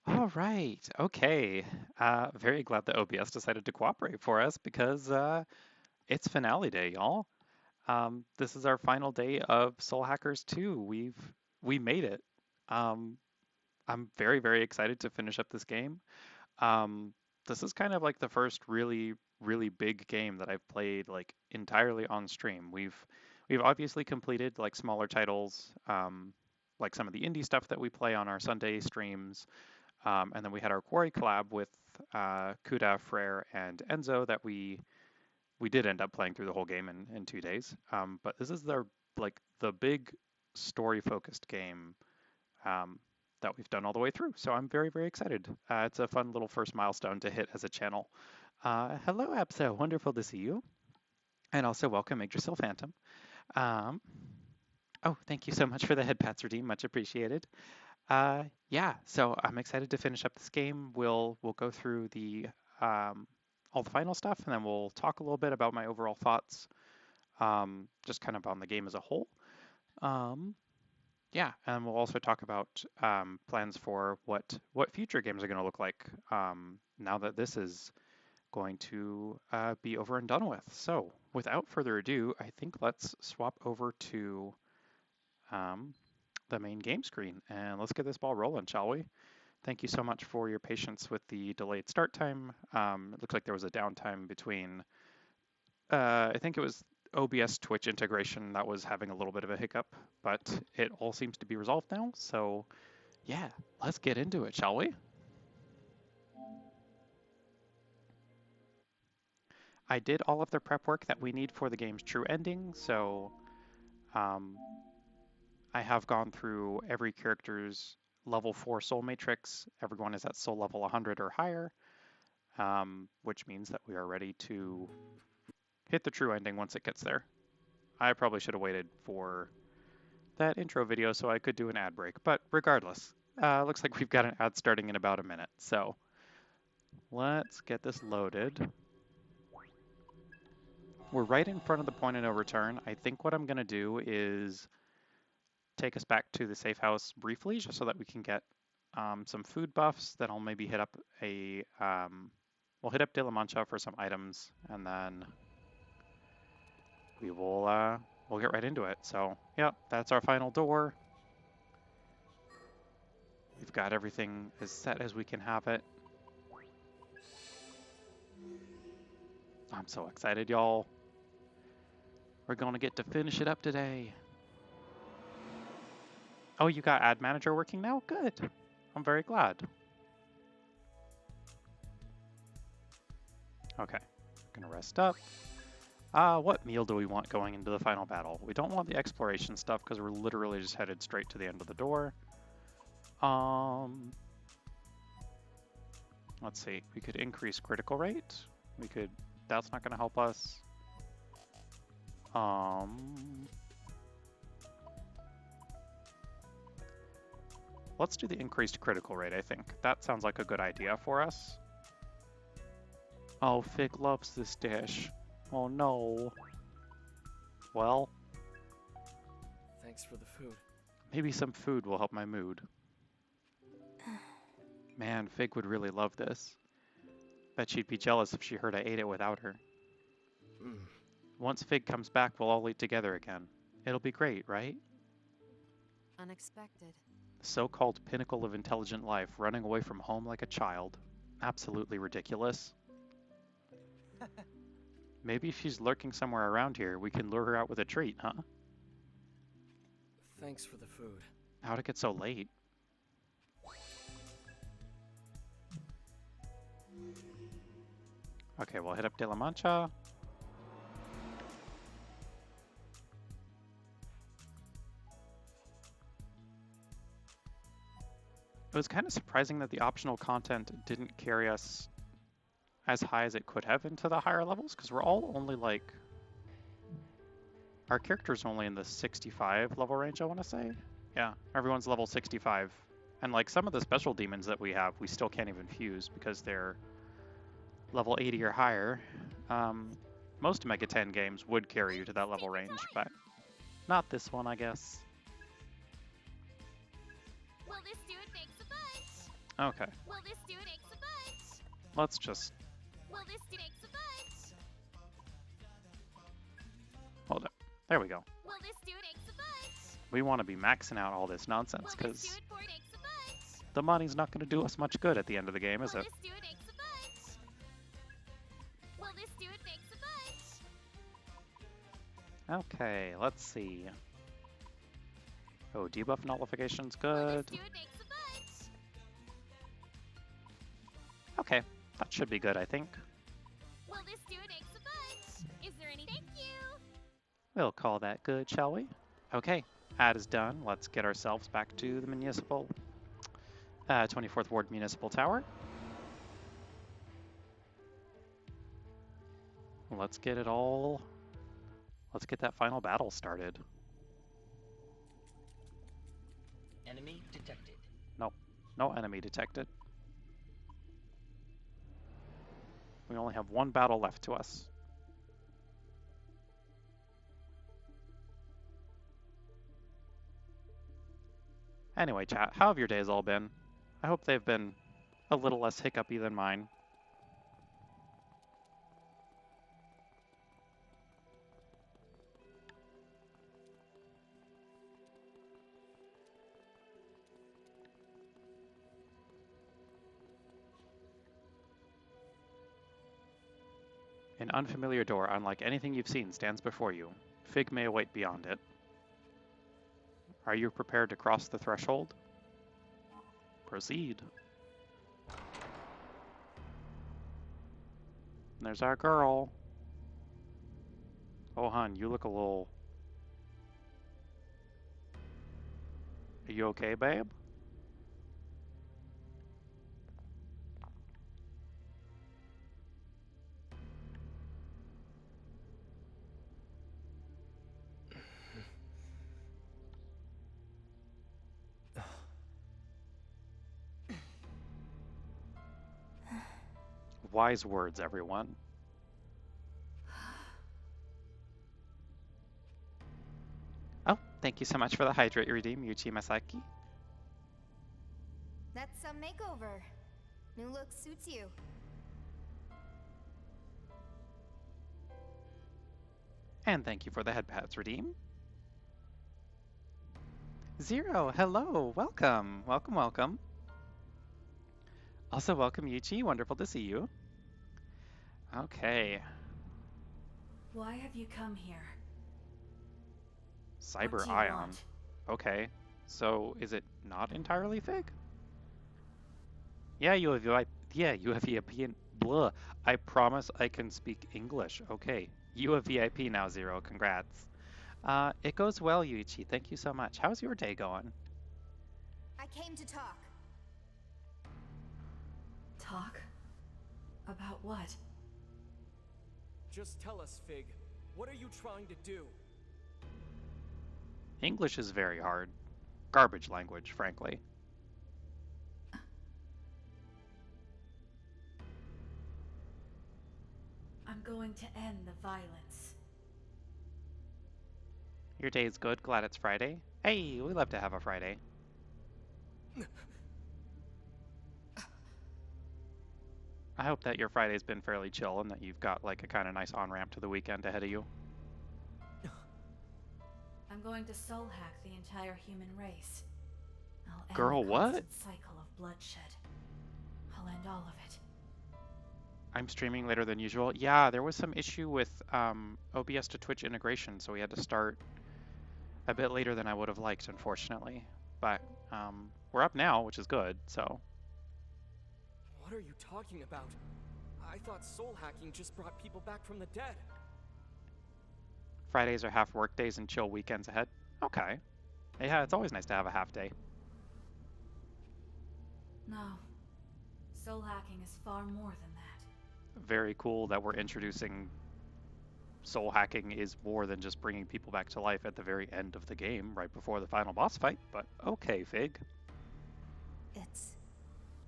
All right. Okay. Very glad that OBS decided to cooperate for us because it's finale day, y'all. This is our final day of Soul Hackers 2. We made it. Um, I'm very, very excited to finish up this game. Um, this is kind of like the first really, really big game that I've played like entirely on stream. We've obviously completed like smaller titles, like some of the indie stuff that we play on our Sunday streams. And then we had our Quarry collab with Kuda, Frere, and Enzo that we did end up playing through the whole game in 2 days. But this is the big story focused game um, that we've done all the way through. So I'm very, very excited. It's a fun little first milestone to hit as a channel. Hello, Abso. Wonderful to see you. And also welcome Yggdrasil Phantom. Um, oh, thank you so much for the head pats redeem. Much appreciated. Yeah, so I'm excited to finish up this game. We'll go through the all the final stuff, and then we'll talk a little bit about my overall thoughts, just kind of on the game as a whole. Um, yeah, and we'll also talk about plans for what future games are going to look like now that this is going to be over and done with. So, without further ado, I think let's swap over to um, the main game screen and let's get this ball rolling, shall we? Thank you so much for your patience with the delayed start time. It looks like there was a downtime between, I think it was OBS Twitch integration that was having a little bit of a hiccup, but it all seems to be resolved now. So, yeah, let's get into it, shall we? I did all of the prep work that we need for the game's true ending, so um, I have gone through every character's level 4 soul matrix. Everyone is at soul level 100 or higher, which means that we are ready to hit the true ending once it gets there. I probably should have waited for that intro video so I could do an ad break, but regardless, looks like we've got an ad starting in about a minute. So let's get this loaded. We're right in front of the point of no return. I think what I'm going to do is take us back to the safe house briefly just so that we can get some food buffs. Then I'll maybe hit up we'll hit up De La Mancha for some items, and then we'll get right into it. So yeah, that's our final door. We've got everything as set as we can have it. I'm so excited, y'all. We're going to get to finish it up today. Oh, you got Ad Manager working now? Good. I'm very glad. Okay, gonna rest up. What meal do we want going into the final battle? We don't want the exploration stuff because we're literally just headed straight to the end of the door. Um, let's see. We could increase critical rate. We could. That's not gonna help us. Um, let's do the increased critical rate. I think that sounds like a good idea for us. Oh, Fig loves this dish. Oh no. Well, Thanks for the food. maybe some food will help my mood. Man, Fig would really love this. Bet she'd be jealous if she heard I ate it without her. Mm. Once Fig comes back, we'll all eat together again. It'll be great, right? Unexpected. The so-called pinnacle of intelligent life running away from home like a child. Absolutely ridiculous. Maybe if she's lurking somewhere around here, we can lure her out with a treat, huh? Thanks for the food. How'd it get so late? Okay, we'll hit up De La Mancha. It was kind of surprising that the optional content didn't carry us as high as it could have into the higher levels, because we're all only like... Our character's only in the 65 level range, I want to say. Yeah, everyone's level 65. And like some of the special demons that we have, we still can't even fuse because they're level 80 or higher. Most Mega 10 games would carry you to that level range, but not this one, I guess. Will this do it? Thanks a bunch. Okay, Will this do it? Aches a bunch. let's just Will this do it? Aches a bunch. hold up. There we go. Will this do it? Aches a bunch. We want to be maxing out all this nonsense Will this because do it? For it aches a bunch. the money's not going to do us much good at the end of the game, is Will it? this do it? Aches a bunch. Will this do it? Aches a bunch. Okay, let's see. Oh, debuff nullification's Will good. this do it? Aches a bunch. Okay, that should be good, I think. Will this do it? Aches a bunch. Is there any? Thank you. We'll call that good, shall we? Okay, ad is done. Let's get ourselves back to the municipal, 24th Ward Municipal Tower. Let's get it all. Let's get that final battle started. Enemy detected. No enemy detected. We only have one battle left to us. Anyway, chat, how have your days all been? I hope they've been a little less hiccupy than mine. An unfamiliar door, unlike anything you've seen, stands before you. Fig may await beyond it. Are you prepared to cross the threshold? Proceed. There's our girl. Oh, hon, you look a little... Are you okay, babe? Wise words, everyone. Oh, thank you so much for the hydrate redeem, Yuchi Masaki. That's some makeover. New look suits you. And thank you for the head pads redeem. Zero, hello, welcome, welcome, welcome. Also welcome Yuchi, wonderful to see you. Okay, Why have you come here? Cyber What do you Ion. want? Okay, so is it not entirely Fig? Yeah, you have European. Blah. I promise I can speak English. Okay, you have VIP now, Zero. Congrats. It goes well, Yuichi. Thank you so much. How's your day going? I came to talk. Talk? About what? Just tell us, Fig. What are you trying to do? English is very hard. Garbage language, frankly. I'm going to end the violence. Your day's good. Glad it's Friday. Hey, we love to have a Friday. I hope that your Friday's been fairly chill and that you've got like a kind of nice on-ramp to the weekend ahead of you. I'm going to soul hack the entire human race. I'll end Girl, the what? constant cycle of bloodshed. I'll end all of it. I'm streaming later than usual. Yeah, there was some issue with OBS to Twitch integration, so we had to start a bit later than I would have liked, unfortunately. But we're up now, which is good, so... What are you talking about? I thought soul hacking just brought people back from the dead. Fridays are half work days and chill weekends ahead. Okay. Yeah, it's always nice to have a half day. No. Soul hacking is far more than that. Very cool that we're introducing soul hacking is more than just bringing people back to life at the very end of the game, right before the final boss fight, but okay, Fig. It's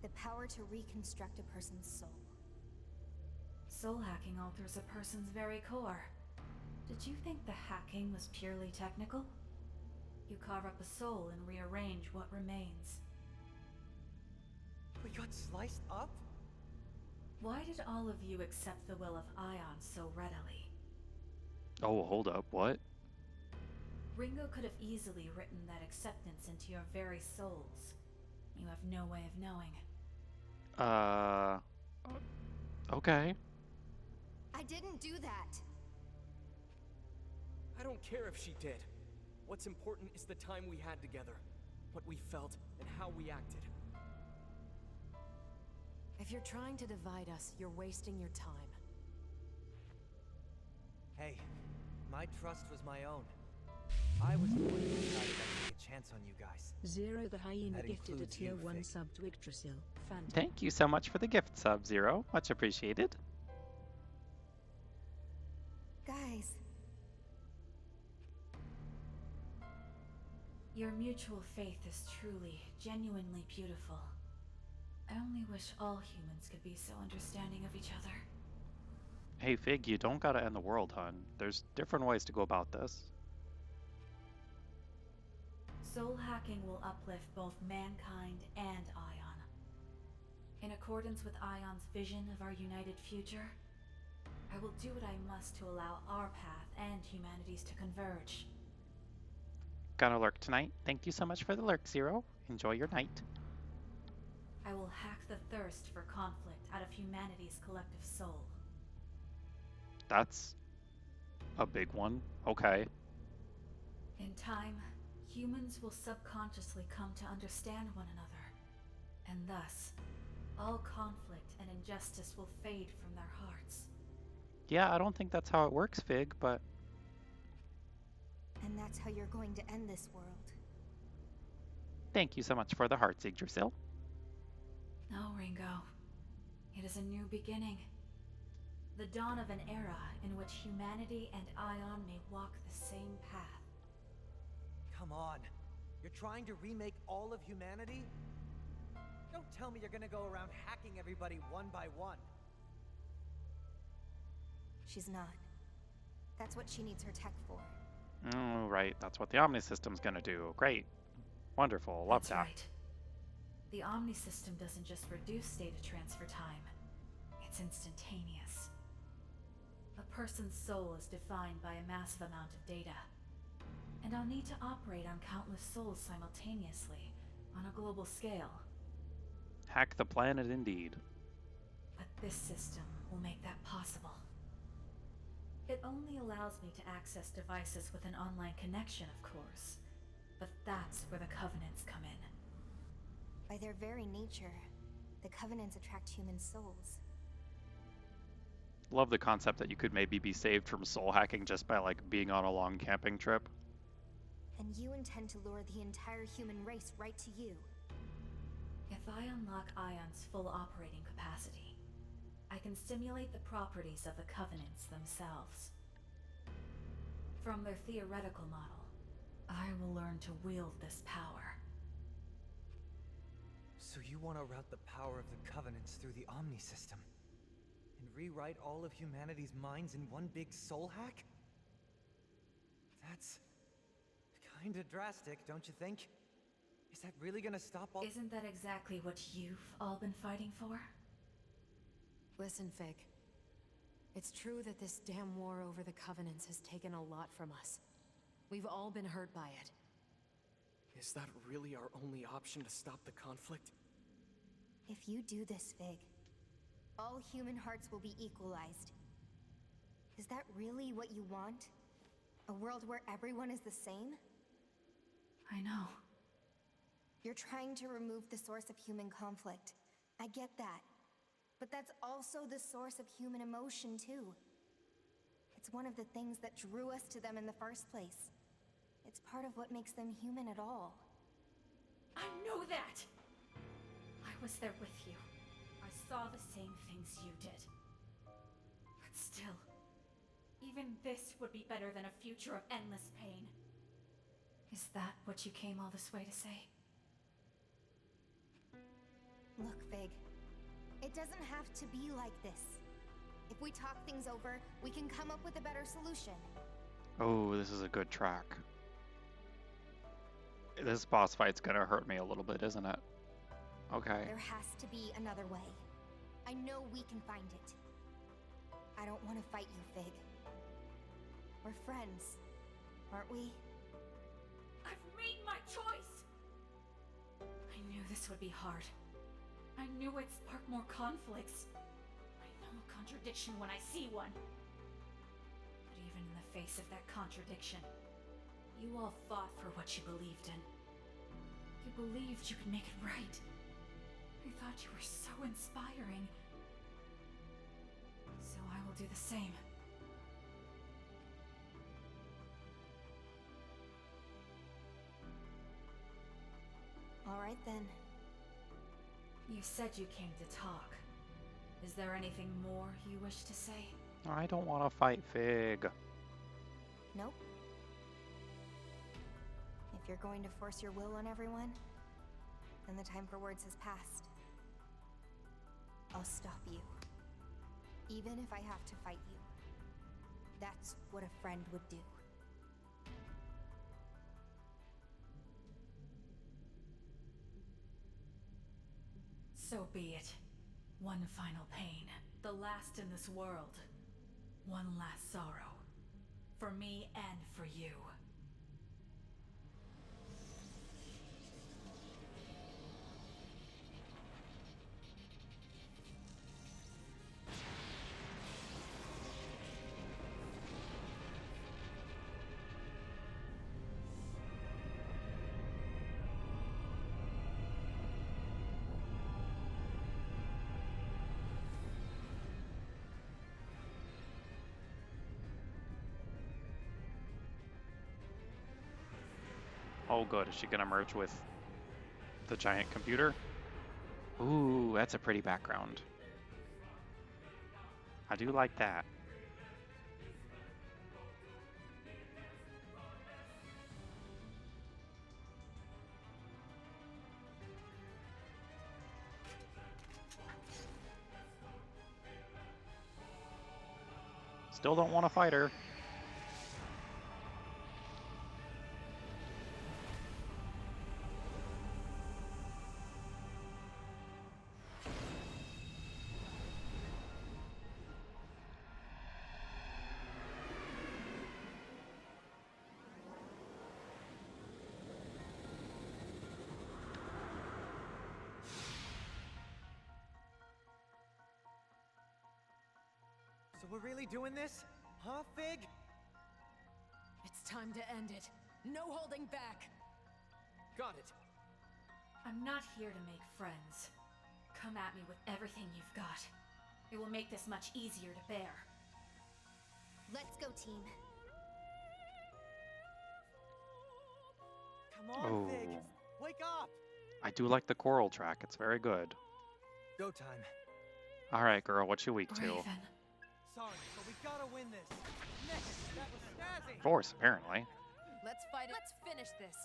the power to reconstruct a person's soul. Soul hacking alters a person's very core. Did you think the hacking was purely technical? You carve up a soul and rearrange what remains. We got sliced up? Why did all of you accept the will of Ion so readily? Oh, hold up, what? Ringo could have easily written that acceptance into your very souls. You have no way of knowing. Okay. I didn't do that. I don't care if she did. What's important is the time we had together, what we felt, and how we acted. If you're trying to divide us, you're wasting your time. Hey, my trust was my own. I was the one who decided I'd take a chance on you guys. Zero the hyena That gifted a includes you, tier 1 Fig. sub to Yggdrasil. Fantastic. Thank you so much for the gift sub, Zero. Much appreciated. Guys, Your mutual faith is truly, genuinely beautiful. I only wish all humans could be so understanding of each other. Hey, Fig, you don't gotta end the world, hun. There's different ways to go about this. Soul hacking will uplift both mankind and Ion. In accordance with Ion's vision of our united future, I will do what I must to allow our path and humanity's to converge. Gonna lurk tonight. Thank you so much for the lurk, Zero. Enjoy your night. I will hack the thirst for conflict out of humanity's collective soul. That's a big one. Okay. In time, humans will subconsciously come to understand one another, and thus, all conflict and injustice will fade from their hearts. Yeah, I don't think that's how it works, Fig, but and that's how you're going to end this world. thank you so much for the hearts, Yggdrasil. No, Ringo. It is a new beginning. The dawn of an era in which humanity and Ion may walk the same path. Come on. You're trying to remake all of humanity? Don't tell me you're gonna go around hacking everybody one by one. She's not. That's what she needs her tech for. Oh, right. That's what the Omni System's gonna do. Great. Wonderful. Love That's that. right. The Omni system doesn't just reduce data transfer time. It's instantaneous. A person's soul is defined by a massive amount of data. And I'll need to operate on countless souls simultaneously, on a global scale. Hack the planet indeed. But this system will make that possible. It only allows me to access devices with an online connection, of course. But that's where the Covenants come in. By their very nature, the Covenants attract human souls. Love the concept that you could maybe be saved from soul hacking just by like being on a long camping trip. And you intend to lure the entire human race right to you. If I unlock Ion's full operating capacity, I can simulate the properties of the Covenants themselves. From their theoretical model, I will learn to wield this power. So you want to route the power of the Covenants through the Omni system? And rewrite all of humanity's minds in one big soul hack? That's kinda drastic, don't you think? Is that really gonna stop all— Isn't that exactly what you've all been fighting for? Listen, Fig. It's true that this damn war over the Covenants has taken a lot from us. We've all been hurt by it. Is that really our only option to stop the conflict? If you do this, Fig, all human hearts will be equalized. Is that really what you want? A world where everyone is the same? I know. You're trying to remove the source of human conflict. I get that. But that's also the source of human emotion, too. It's one of the things that drew us to them in the first place. It's part of what makes them human at all. I know that! I was there with you. I saw the same things you did. But still, even this would be better than a future of endless pain. Is that what you came all this way to say? Look, Fig. It doesn't have to be like this. If we talk things over, we can come up with a better solution. Oh, this is a good track. This boss fight's gonna hurt me a little bit, isn't it? Okay. There has to be another way. I know we can find it. I don't want to fight you, Fig. We're friends, aren't we? I've made my choice! I knew this would be hard. I knew it'd spark more conflicts. I know a contradiction when I see one. But even in the face of that contradiction, you all fought for what you believed in. You believed you could make it right. I thought you were so inspiring. So I will do the same. All right then. You said you came to talk. Is there anything more you wish to say? I don't want to fight Fig. Nope. If you're going to force your will on everyone, then the time for words has passed. I'll stop you. Even if I have to fight you. That's what a friend would do. So be it. One final pain. The last in this world. One last sorrow. For me and for you. Oh good, is she gonna merge with the giant computer? Ooh, that's a pretty background. I do like that. Still don't want to fight her. So we're really doing this? Huh, Fig? It's time to end it. No holding back. Got it. I'm not here to make friends. Come at me with everything you've got. It will make this much easier to bear. Let's go, team. Come on, Fig. Oh. Wake up! I do like the choral track, it's very good. Go time. Alright girl, what you weak to? Raven. Sorry, but we gotta win this. Nick, that was snazzy! Force, apparently. Let's fight it. Let's finish this.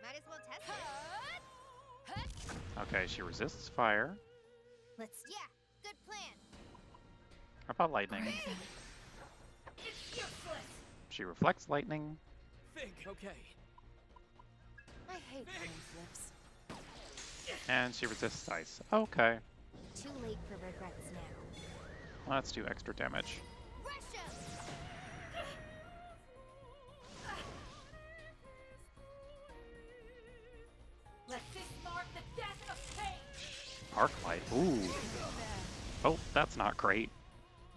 Might as well test it. Okay, she resists fire. Yeah, good plan. How about lightning? Raven. It's useless! She reflects lightning. Fig, okay. I hate coin flips. And she resists ice. Okay. Too late for regrets now. Let's do extra damage. Russia! Let this mark the death of pain! Arclight. Ooh. Oh, that's not great.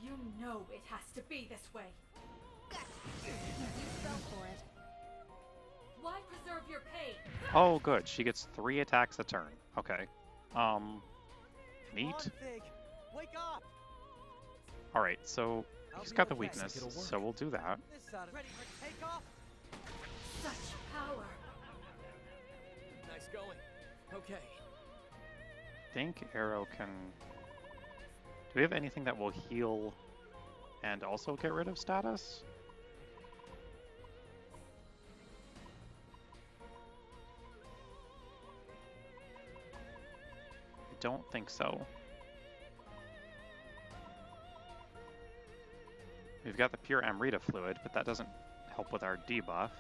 You know it has to be this way. You fell for it. Why preserve your pain? Oh, good. She gets 3 attacks a turn. Okay. Come Neat. on, Fig. Wake up! Alright, so I'll he's be got the okay. weakness, It'll work. so we'll do that. This side of ready for takeoff? Such power. Nice going. Okay. Think Arrow can... Do we have anything that will heal and also get rid of status? I don't think so. We've got the pure Amrita fluid, but that doesn't help with our debuff.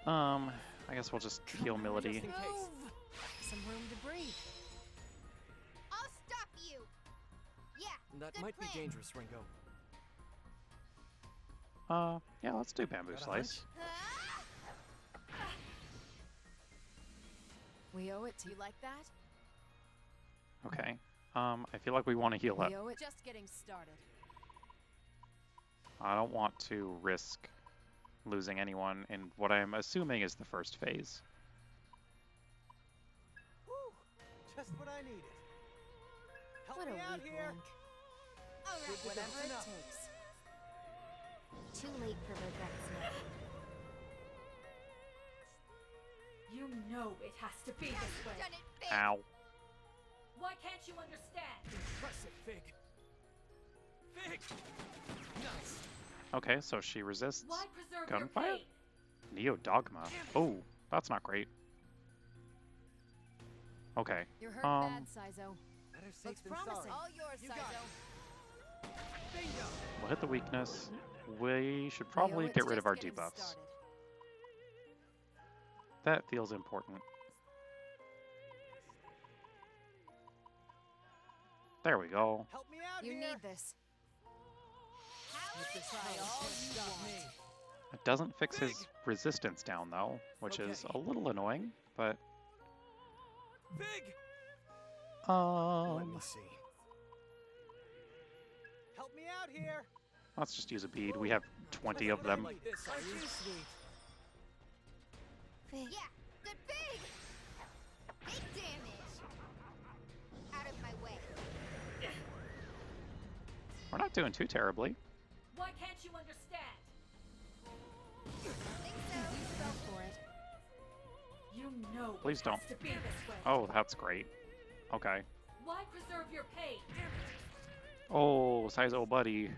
I guess we'll just heal Milady. Just in case. Some room to breathe. I'll stop you. Yeah. That good might plan. be dangerous, Ringo. Yeah, let's do Bamboo Got a Slice. We owe it to you like that? Okay. I feel like we want to heal it. We owe it. Just getting started. I don't want to risk losing anyone in what I'm assuming is the first phase. Whew, just what I needed. Help What a me out weak here. link. All right. Good to go. Whatever it Enough. takes. Too late for regrets now. You know it has to be this way. Done it big. Ow. Why can't you understand? Impressive, Fig. Fig! Nice. Okay, so she resists Why preserve gunfire? your pain? Neo Dogma. Oh, that's not great. Okay. You're hurt bad, Saizo. Better safe Looks than promising. sorry. All yours, You got Saizo. Bingo. We'll hit the weakness. We should We owe probably it get to rid of just our getting debuffs. started. That feels important. There we go. Help me out You here. need this. With this try all you got me. It doesn't fix his resistance down though, which is a little annoying, but Fig! Let me see. Help me out here. let's just use a bead. We have 20 of them. Like this, are Aren't you? you sweet? Fig. Yeah. Good big. Big damage. Out of my way. We're not doing too terribly. Why can't you understand? Think so. You fell for it. You know Please it don't. has to be this way. Oh, that's great. Okay. Why preserve your pain? Oh, Saizo buddy.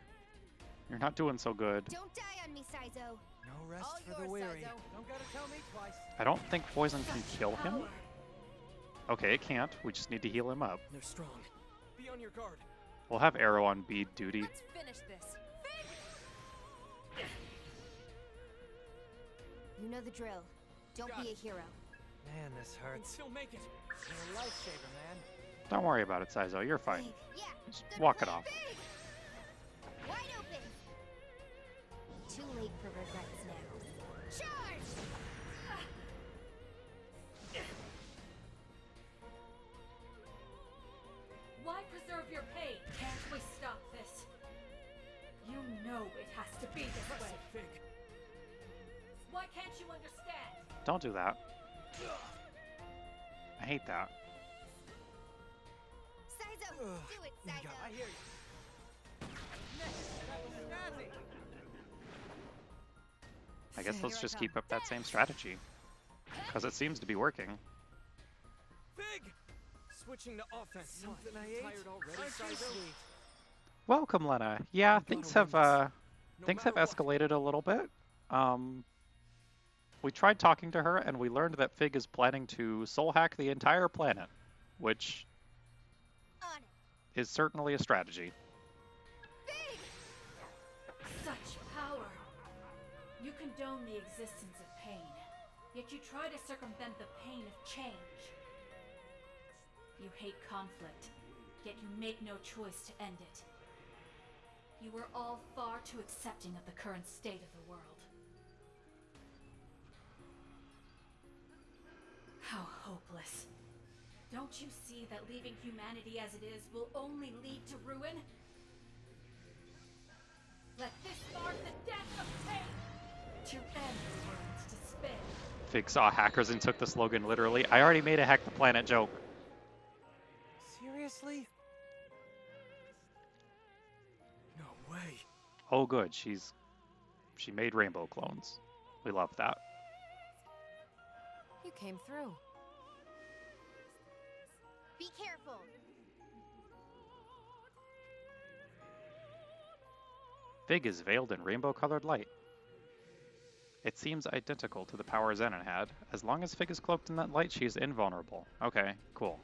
You're not doing so good. Don't die on me, Saizo. No rest All for the yours, weary. Saizo. Don't gotta tell me twice. I don't think poison can kill him. Power. Okay, it can't. We just need to heal him up. They're strong. Be on your guard. We'll have Arrow on bead duty. Let's finish this. You know the drill. Don't Got be a it. hero. Man, this I can hurts. still make it. You're a lifesaver, man. Don't worry about it, Saizo. You're fine. Fig. Yeah. Just good walk it plan, off. Big. Wide open. Too late for regrets now. Charge. Why preserve your pain? Can't we stop this? You know it has to be this way. Impressive, Fig. Why can't you understand? Don't do that. I hate that. Saizo. Ugh, Do it, you got- Saizo. I hear you. Nice. That was snazzy. I guess Here let's I just come. keep up that same strategy. Because it seems to be working. Fig! Switching to offense. Something I ate. Tired already, Aren't you Saizo? sweet? Welcome, Lena. Yeah, gotta things win have this. No things have matter what. escalated a little bit. We tried talking to her, and we learned that Fig is planning to soul hack the entire planet, which On it. is certainly a strategy. Big. Such power. You condone the existence of pain, yet you try to circumvent the pain of change. You hate conflict, yet you make no choice to end it. You are all far too accepting of the current state of the world. How hopeless. Don't you see that leaving humanity as it is will only lead to ruin? Let this mark the death of pain! To end the world's despair. Fig saw hackers and took the slogan literally. I already made a hack the planet joke. Seriously? No way. Oh, good. She made rainbow clones. We love that. You came through. Be careful. Fig is veiled in rainbow-colored light. It seems identical to the power Zenon had. As long as Fig is cloaked in that light, she is invulnerable. Okay, cool.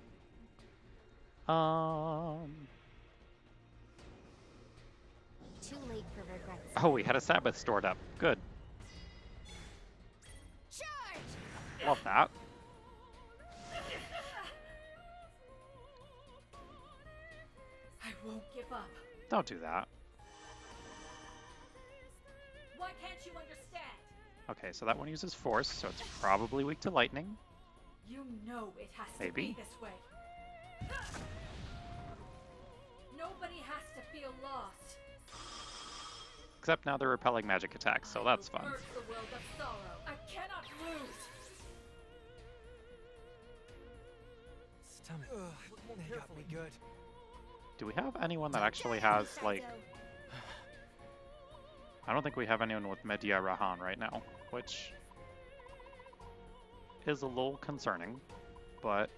too late for regrets. Oh, we had a Sabbath stored up. Good. Charge! Love that. I won't give up. Don't do that. Why can't you understand? Okay, so that one uses force, so it's probably weak to lightning. You know it has to Maybe. be this way. Nobody has to feel lost. Except now they're repelling magic attacks, so that's I will fun. purge the world of sorrow. I cannot lose. Stomach. They got me good. Do we have anyone that actually has, like... I don't think we have anyone with Medya Rahan right now, which is a little concerning, but...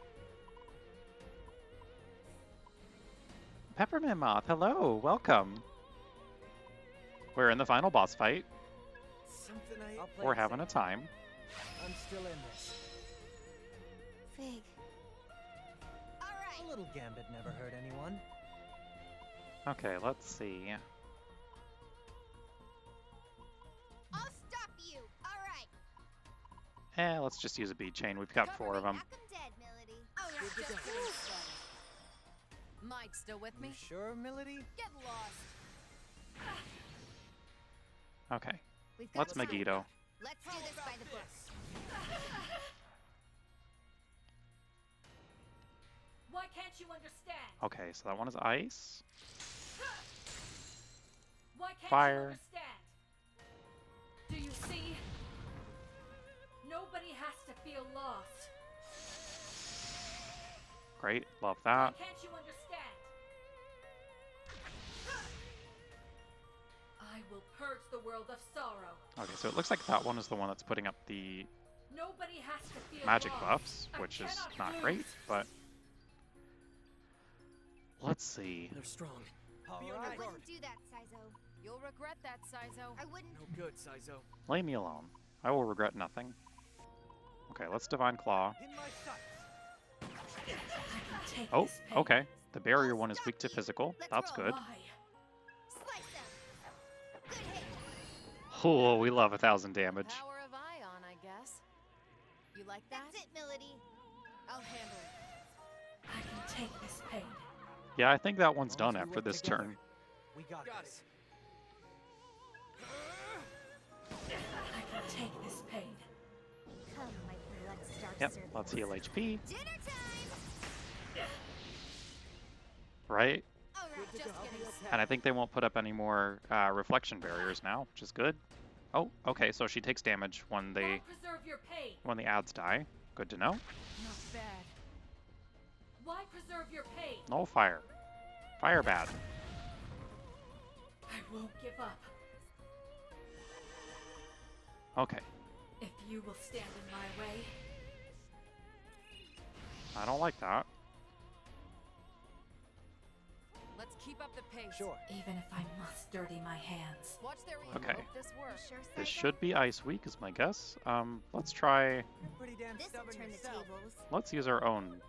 Peppermint Moth, hello, welcome. We're in the final boss fight. Something I... We're having a time. I'm still in this. Fig. A little gambit never hurt anyone. Okay, let's see. I'll stop you. All right. Let's just use a bead chain. We've got 4 of them. Knock 'em dead, Melody. Oh, yeah, just getting started. Mike, still with me? You sure, Milady? Get lost. Okay, We've got let's time. Megiddo. Let's do this by the book. Why can't you understand? Okay, so that one is ice. Why can't Fire. you understand? Do you see? Nobody has to feel lost. Great, love Why that. can't you understand? I will purge the world of sorrow. Okay, so it looks like that one is the one that's putting up the Nobody has to feel magic lost. buffs, I which is cannot not lose. great, but let's see. They're strong. All Be on right. I your guard. wouldn't do that, Saizo. You'll regret that, Saizo. I wouldn't. No good, Saizo. Leave me alone. I will regret nothing. Okay, let's Divine Claw. In my sights. I can take Oh, this pain. okay. The barrier one is weak to physical. Let's That's roll. good. Why? Slice him. Good hit. Oh, we love 1,000 damage. Power of Ion, I guess. You like that? That's it, Melody. I'll handle it. I can take this pain. Yeah, I think that one's As long done as we after work this together, turn. We got Got this. I can take this pain. Come, my blood-starved Yep, servants. let's heal HP, Dinner time. right? All right. Just getting started. And I think they won't put up any more reflection barriers now, which is good. Oh, okay, so she takes damage when Why preserve your pain? the ads die. Good to know. Not bad. Why preserve your pain? No fire. Fire bad. I won't give up. Okay, If you will stand in my way, I don't like that. Let's keep up the pace. Sure. even if I must dirty my hands. Watch their Okay. Hope this You works. sure, This Saizo? should be ice weak is my guess. Let's try, You're pretty damn This'll stubborn turn the yourself. tables. let's use our own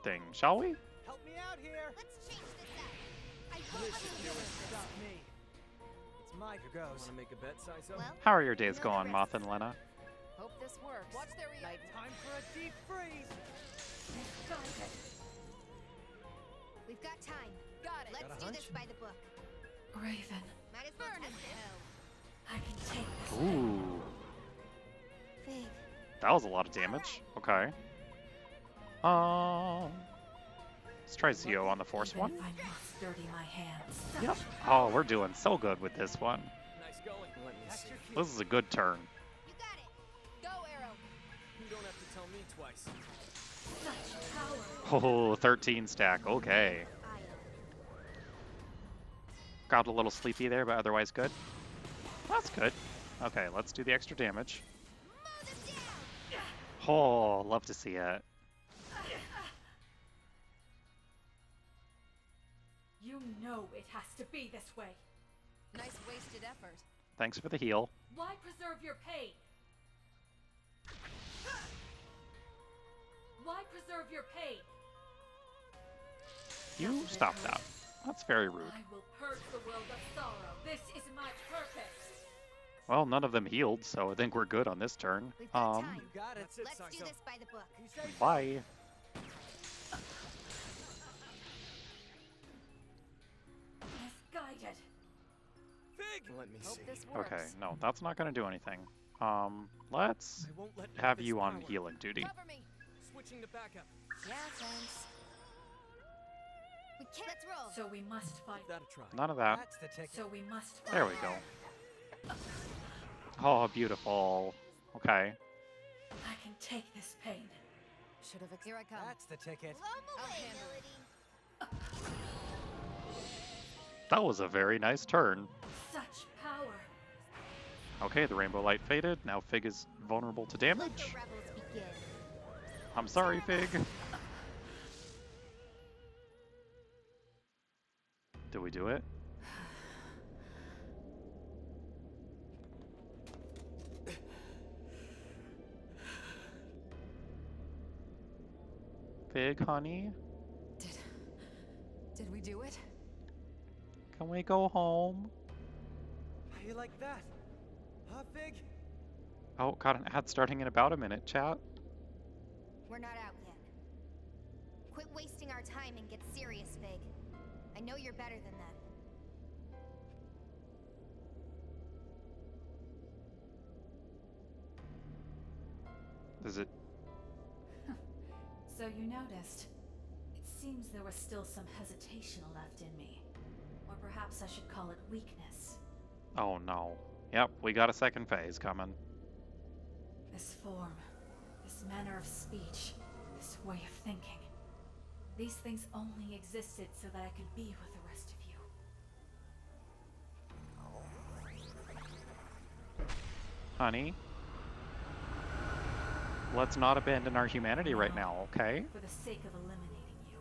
thing, shall we? Help me out here. Let's change this up. I won't This let is you gonna do this. stop me. It's my goes. Want to make a bet, Saizo? Well, How are your days you know the going, Moth risks. and Lena? Hope this works. Watch their Time for a deep freeze. We've got time. Got it. Let's Got a do hunch? this by the book. Raven, Might as well Burn in test it. hell. I can take this pain. Ooh, Fig. that was a lot of damage. Okay. Let's try Zio on the force Even one. if I must dirty my hands. Yep. Oh, we're doing so good with this one. Nice going. Let me That's see. your cue. This is a good turn. You got it. Go, Arrow. You don't have to tell me twice. Such power. Oh, 13 stack. Okay. Ion. Got a little sleepy there, but otherwise good. That's good. Okay, let's do the extra damage. Mow them down. Oh, love to see it. You know it has to be this way. Nice wasted effort. Thanks for the heal. Why preserve your pain? Why preserve your pain? You stop that. That's very rude. I will purge the world of sorrow. This is my purpose. Well, none of them healed, so I think we're good on this turn. We've got time. You got it. That's it, Let's do Saizo. this by the book. Be safe. Bye. Misguided. Fig! Let me Hope see. this works. Okay, no, that's not gonna do anything. Let's I won't let have this you on power. healing duty. Cover me. Switching to backup. Yeah, thanks. We can't. Let's roll. So we must fight. Give that a try. None of that. That's the ticket. So we must fight. There we go. Oh, beautiful. Okay. I can take this pain. Should have. Here I come. That's the ticket. Blow 'em I'll away, handle it. Melody. That was a very nice turn. Such power. Okay, the rainbow light faded. Now Fig is vulnerable to Let damage. the rebels begin. I'm sorry, Fig. Do we do it? Fig, honey, Did we do it? can we go home? How you like that? Huh, Fig? Oh, got an ad starting in about a minute, chat. We're not out yet. Quit wasting our time and get serious, Fig. I know you're better than that. Is it? So you noticed. It seems there was still some hesitation left in me. Or perhaps I should call it weakness. Oh no. Yep, we got a second phase coming. This form, this manner of speech, this way of thinking. These things only existed so that I could be with the rest of you. Honey? Let's not abandon our humanity right now, okay? For the sake of eliminating you,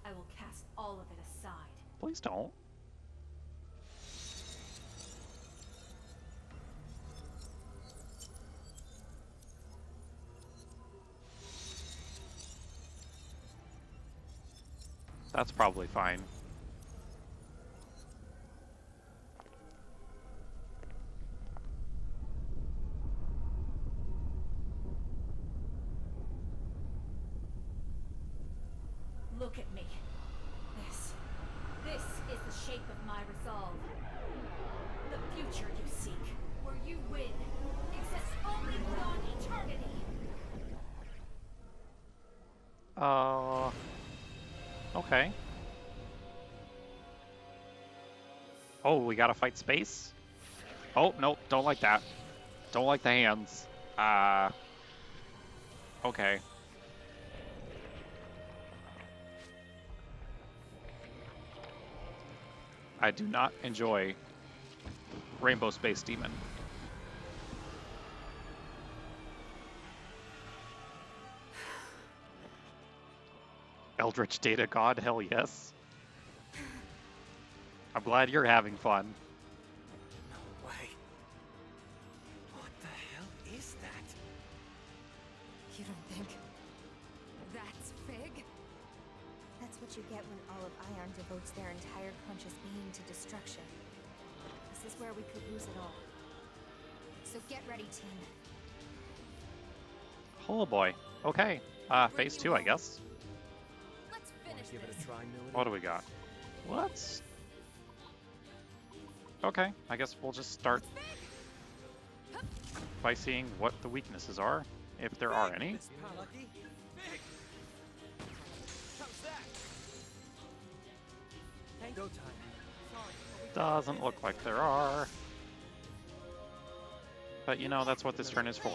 I will cast all of it aside. Please don't. That's probably fine. Look at me. This is the shape of my resolve. The future you seek, where you win, exists only beyond eternity. Okay. Oh, we gotta fight space? Oh, nope, don't like that. Don't like the hands. Okay. I do not enjoy Rainbow Space Demon. Eldritch Data God, hell yes. I'm glad you're having fun. No way. What the hell is that? You don't think that's Fig? That's what you get when all of Ion devotes their entire conscious being to destruction. This is where we could lose it all. So get ready, team. Oh boy. Okay. Phase 2, I guess. Let's Wanna finish give it this. a try, Melody? What do we got? Let's... Okay, I guess we'll just start by seeing what the weaknesses are, if there are any. This power. Lucky? Fig! How's that? Go time. Doesn't look like there are. But you know, that's what this turn is for.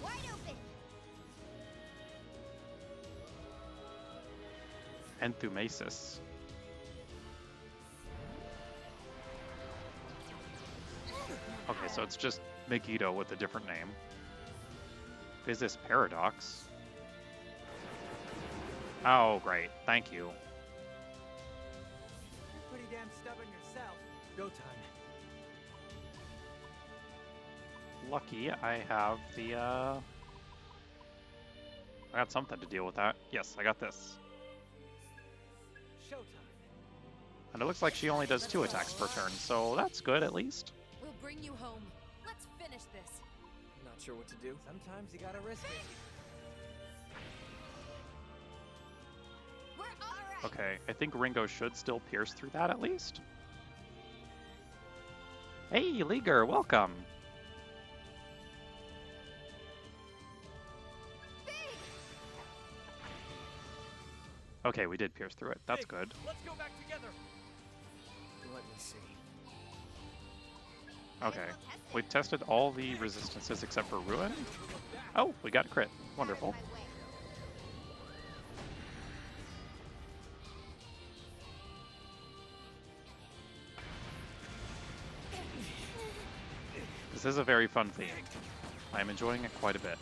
Wide open! Enthumasis. Okay, so it's just Megiddo with a different name. Is this Paradox? Oh, great. Thank you. You're pretty damn stubborn yourself. Go time. Lucky I have the, I got something to deal with that. Yes, I got this. Showtime. And it looks like she only does 2 attacks per turn, so that's good at least. We'll bring you home. Let's finish this. Not sure what to do. Sometimes you gotta risk it. We're alright. Okay, I think Ringo should still pierce through that at least. Hey, Leaguer, welcome! Okay, we did pierce through it. That's Hey, good. Let's go back together. Let me see. Okay, we've tested all the resistances except for Ruin. Oh, we got a crit. Wonderful. Out of my way. This is a very fun theme. I am enjoying it quite a bit.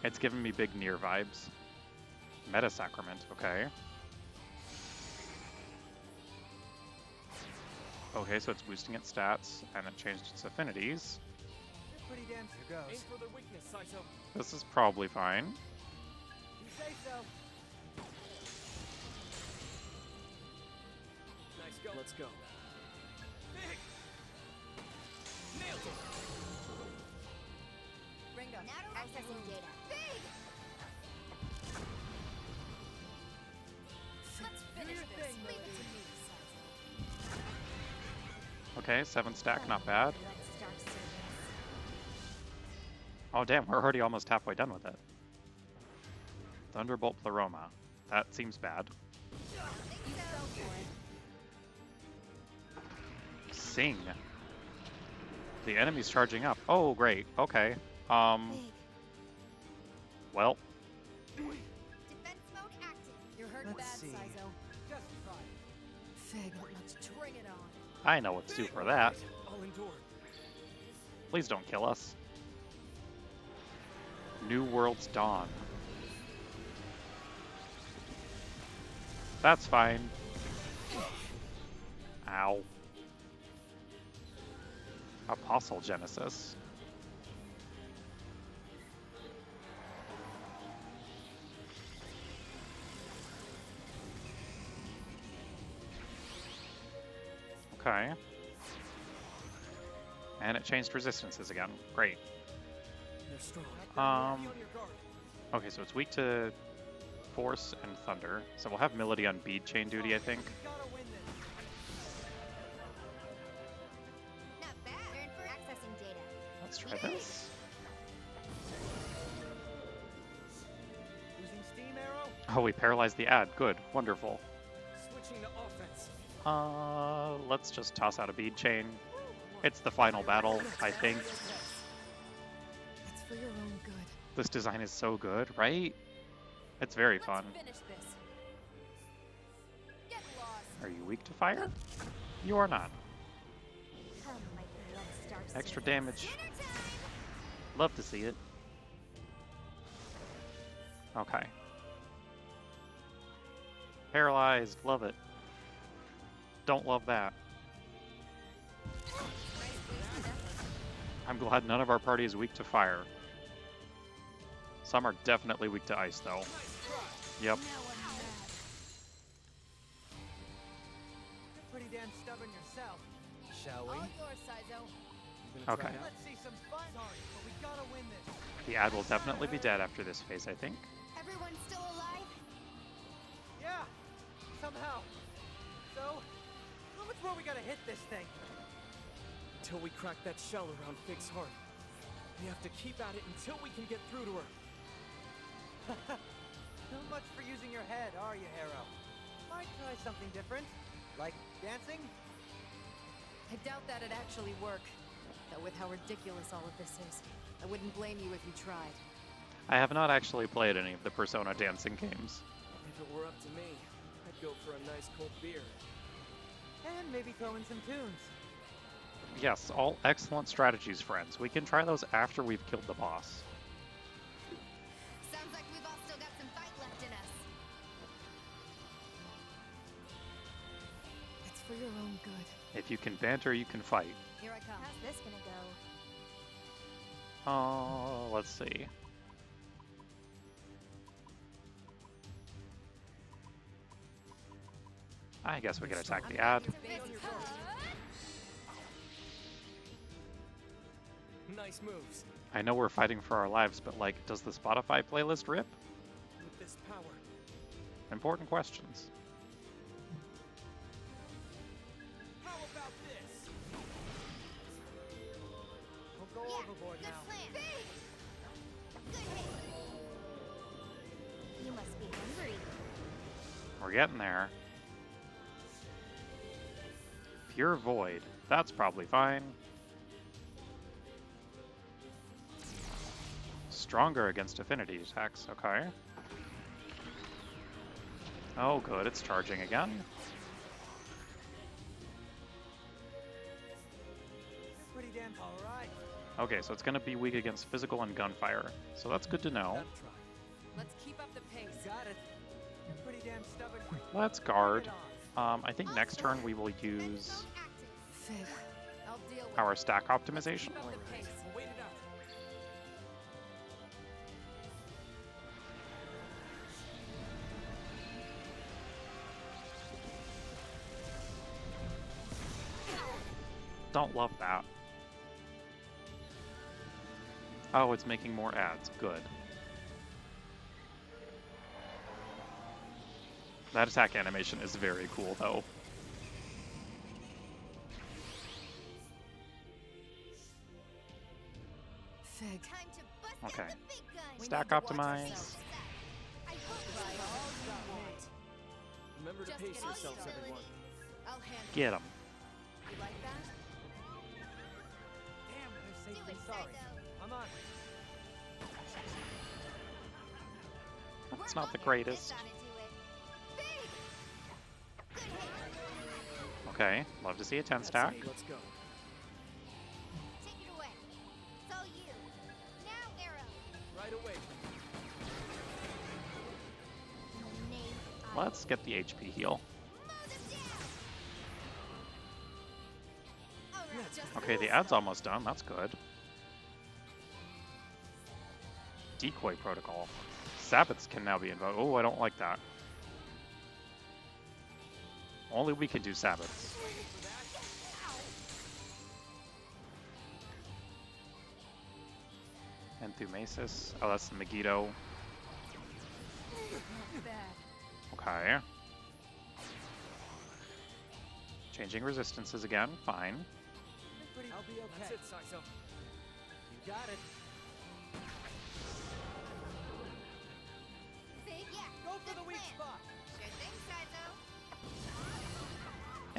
It's giving me big Nier vibes. Meta Sacrament, okay. Okay, so it's boosting its stats, and it changed its affinities. You're pretty damn here Aim goes. for the weakness, Saizo. This is probably fine. You say so. Nice go. Let's go. Big. Nailed it. Ringo, accessing data. Big! Let's finish your this. thing, Leave it to me, Saizo. Okay, 7 stack, not bad. Let's start service. Oh damn, we're already almost halfway done with it. Thunderbolt Pleroma. That seems bad. Sing. The enemy's charging up. Oh, great. Okay. Big. Well, Defense mode active. You're hurting Let's bad, see. Saizo. Just try. Fig, let's bring it on. I know what to do for that. I'll endure. Please don't kill us. New World's Dawn. That's fine. Ow. Apostle Genesis. Okay. And it changed resistances again. Great. They're strong. Um, Be on your guard. Okay, so it's weak to Force and Thunder. So we'll have Melody on Bead Chain duty, I think. We gotta win this. Not bad. Turn for accessing data. Let's try this. Using Steam Arrow? Oh, we paralyzed the ad. Good. Wonderful. Switching to offense. Let's just toss out a Bead Chain. It's the final battle, I think. It's for your own good. This design is so good, right? It's very fun. Let's finish this. Get lost. Are you weak to fire? You are not. Come, my blood star Extra servants. damage. Dinner time! Love to see it. Okay. Paralyzed. Love it. Don't love that. I'm glad none of our party is weak to fire. Some are definitely weak to ice, though. Yep. You're pretty damn stubborn yourself. Shall All we? yours, Saizo. You gonna try Okay. it out? Let's see some fun. Sorry, but we gotta win this. The ad will definitely be dead after this phase, I think. Everyone still alive? Yeah, somehow. So, how much more we gotta hit this thing? Until we crack that shell around Fig's heart. We have to keep at it until we can get through to her. Too much for using your head, are you, Harrow? Might try something different, like dancing? I doubt that'd actually work. Though with how ridiculous all of this is, I wouldn't blame you if you tried. I have not actually played any of the Persona dancing games. If it were up to me, I'd go for a nice cold beer. And maybe throw in some tunes. Yes, all excellent strategies, friends. We can try those after we've killed the boss. Sounds like we've all still got some fight left in us. It's for your own good. If you can banter, you can fight. Here I come. How's this gonna go? Oh, let's see. I guess we could attack the ad. Nice moves. I know we're fighting for our lives, but like, does the Spotify playlist rip? With this power. Important questions. How about this? Don't go Yeah, overboard good now. plan. Good hit. You must be hungry. We're getting there. Pure Void. That's probably fine. Stronger against affinity attacks. Okay. Oh, good. It's charging again. Pretty damn all right. Okay, so it's going to be weak against physical and gunfire. So that's good to know. Gotta try. Let's keep up the pace. Got it. Pretty damn stubborn. Let's Bring guard. it on. I think next turn we will use Phone active. Fig, I'll deal with our stack optimization. Keep up the pace. Wait it out. Don't love that. Oh, it's making more ads. Good. That attack animation is very cool, though. Fig. Time to bust Okay. out the big guns. Stack to watch optimize. ourselves. I hope Try all you want. Remember to Just pace get yourselves, started. everyone. I'll handle Get him. it. You like that? Damn, they're Do safely it, sorry. Psycho. I'm on. That's We're not the on it. greatest. Let's on into it. Big. Good hit. Okay, love to see a 10 That's stack. it. Let's go. Take it away. It's all you. Now, Arrow. Right away. Name Let's get the HP heal. Mow them down. All right. Just Okay, the ad's almost done. That's good. Decoy protocol. Sabbaths can now be invoked. Oh, I don't like that. Only we can do Sabbaths. Enthumasis. Oh, that's the Megiddo. Not bad. Okay. Changing resistances again. Fine. I'll be okay. That's it, Saizo. You got it. See? Yeah. Go for good the weak plan. spot. Sure thing, Saizo.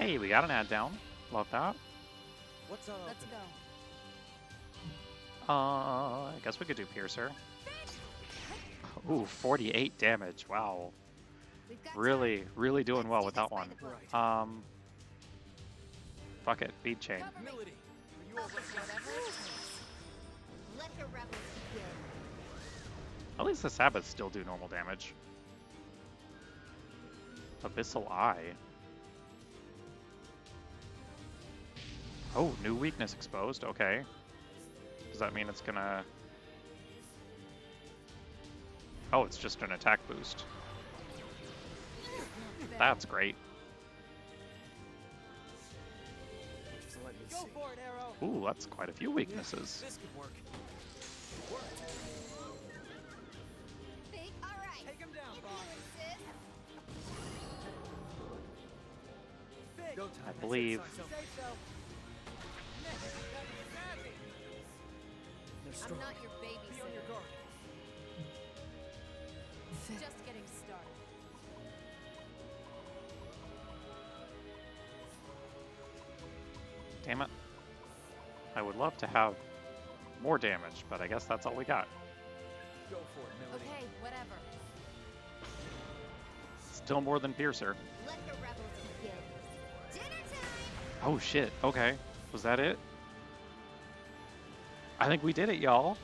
Hey, we got an ad down. Love that. What's on Let's open? go. I guess we could do Piercer. Ooh, 48 damage. Wow. We've got Really, time. really doing Let's well do with this that by one. the book. Right. Fuck it. Bead chain. Cover me. Humility. Are you all ready? Whatever it takes. Let the rebels begin. At least the Sabbaths still do normal damage. Abyssal Eye. Oh, new weakness exposed. Okay. Does that mean it's gonna... Oh, it's just an attack boost. That's great. Just let me Go see. for it, Arrow. Ooh, that's quite a few weaknesses. This could work. It worked. Big. All right. Take him down, Keep boss. healing, sis. Big. Go time. I believe. That's it, Saizo. Say so. Next, that's savvy. They're I'm strong. not your Be on your babysitter. guard. Fig. Just getting started. Damn it. I would love to have more damage, but I guess that's all we got. Go for it, Melody. Okay, whatever. Still more than Piercer. Let the rebels begin. Dinner time. Oh shit, okay. Was that it? I think we did it, y'all.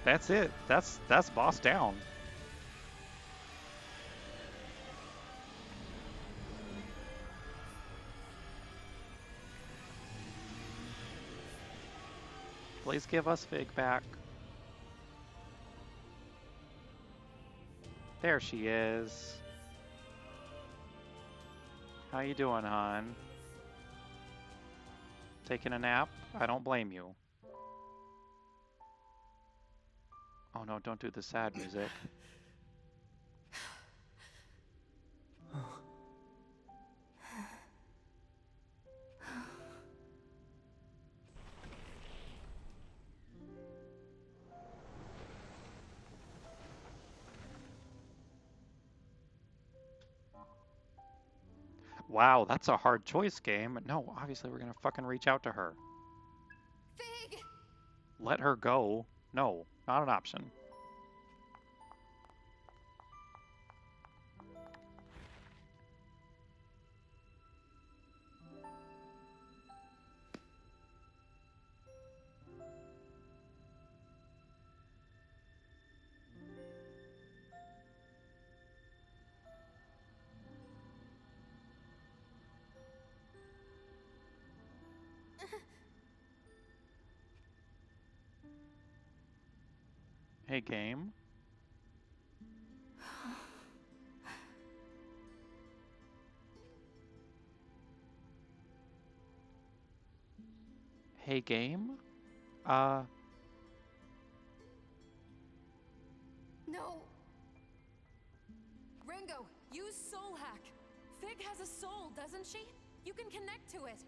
That's it. That's boss down. Please give us Fig back. There she is. How you doing, hon? Taking a nap? I don't blame you. Oh no, don't do the sad music. Wow, that's a hard choice, game. No, obviously we're gonna fucking reach out to her. Fig! Let her go. No, not an option. Hey, game. Hey, game? No! Ringo, use Soul Hack. Fig has a soul, doesn't she? You can connect to it.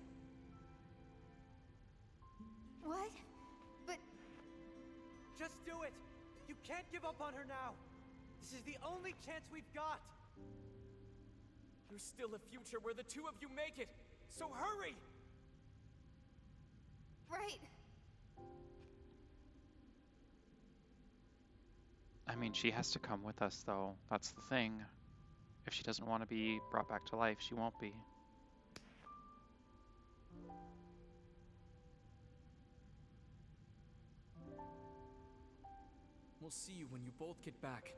What? But Just do it! You can't give up on her now! This is the only chance we've got! There's still a future where the two of you make it, so hurry! right. I mean, she has to come with us, though. That's the thing. If she doesn't want to be brought back to life, she won't be. We'll see you when you both get back.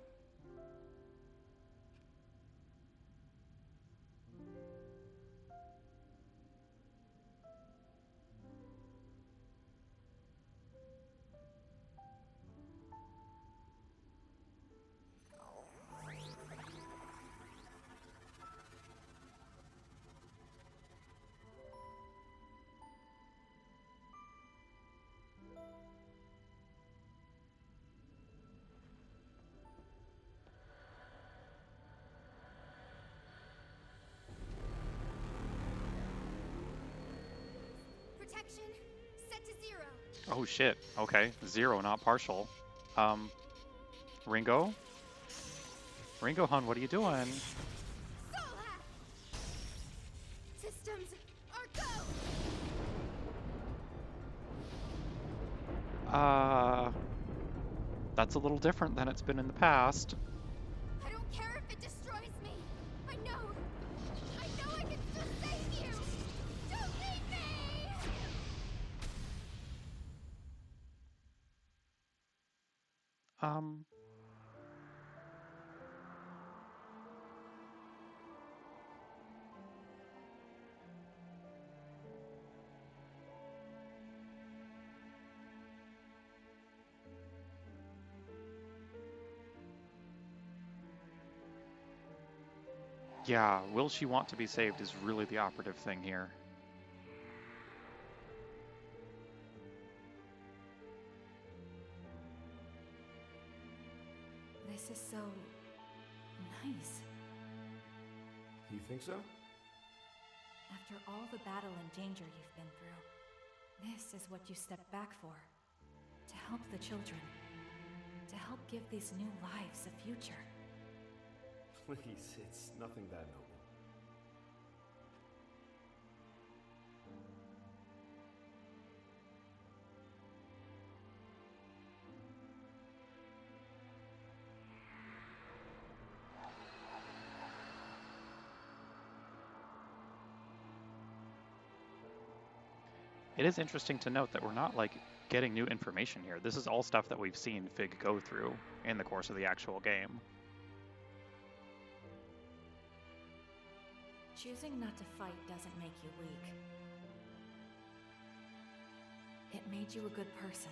Protection set to 0. Oh shit. Okay. 0, not partial. Ringo? Ringo, hun, what are you doing? Soul Hack! Systems are go! That's a little different than it's been in the past. I don't care if it destroys me. I know I can still save you. Don't leave me! Yeah, will she want to be saved is really the operative thing here. This is so nice. You think so? After all the battle and danger you've been through, this is what you stepped back for. To help the children. To help give these new lives a future. Please, it's nothing that noble. It is interesting to note that we're not, like, getting new information here. This is all stuff that we've seen Fig go through in the course of the actual game. Choosing not to fight doesn't make you weak. It made you a good person.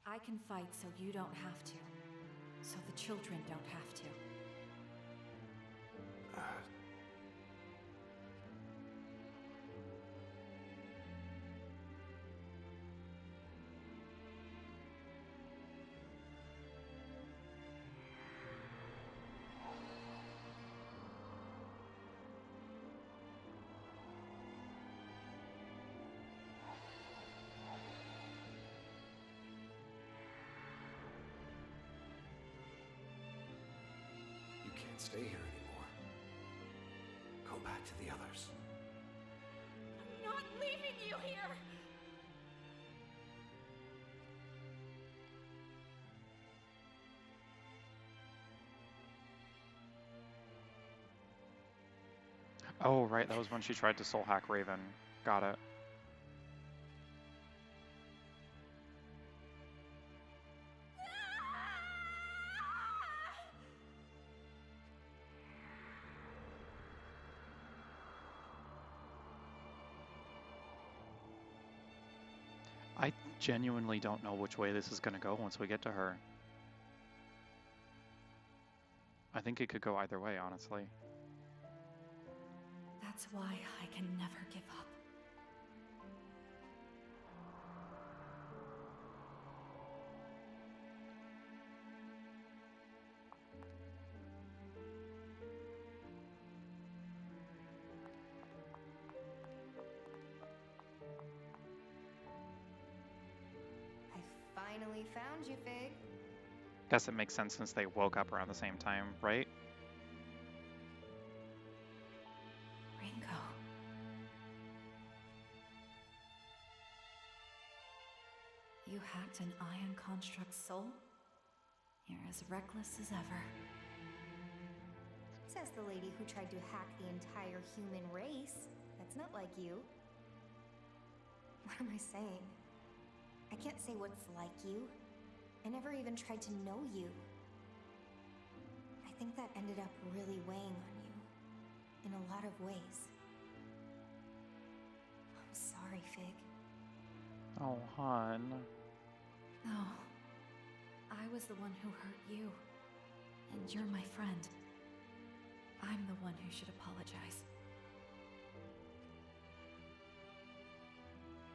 I can fight so you don't have to. so the children don't have to. You can't stay here anymore. Go back to the others. I'm not leaving you here! Oh, right, that was when she tried to soul hack Raven. Got it. I genuinely don't know which way this is going to go once we get to her. I think it could go either way, honestly. That's why I can never give up. I finally found you, Fig. Guess it makes sense since they woke up around the same time, right? Ringo. You hacked an ion construct's soul? You're as reckless as ever. Says the lady who tried to hack the entire human race. That's not like you. What am I saying? I can't say what's like you. I never even tried to know you. I think that ended up really weighing on you. In a lot of ways. I'm sorry, Fig. Oh, hon. No. I was the one who hurt you. And you're my friend. I'm the one who should apologize.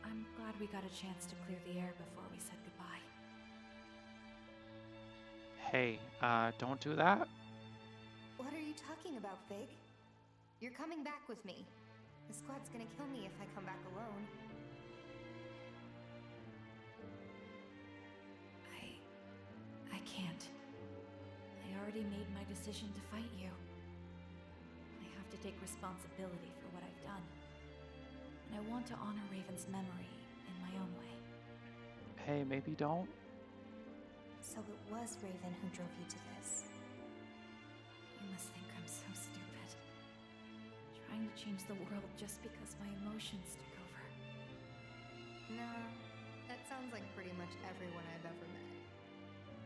I'm glad we got a chance to clear the air before we said goodbye. Hey, don't do that. What are you talking about, Fig? You're coming back with me. The squad's gonna kill me if I come back alone. I can't. I already made my decision to fight you. I have to take responsibility for what I've done. And I want to honor Raven's memory in my own way. Hey, maybe don't. So it was Raven who drove you to this. You must think I'm so stupid. Trying to change the world just because my emotions took over. Nah, that sounds like pretty much everyone I've ever met.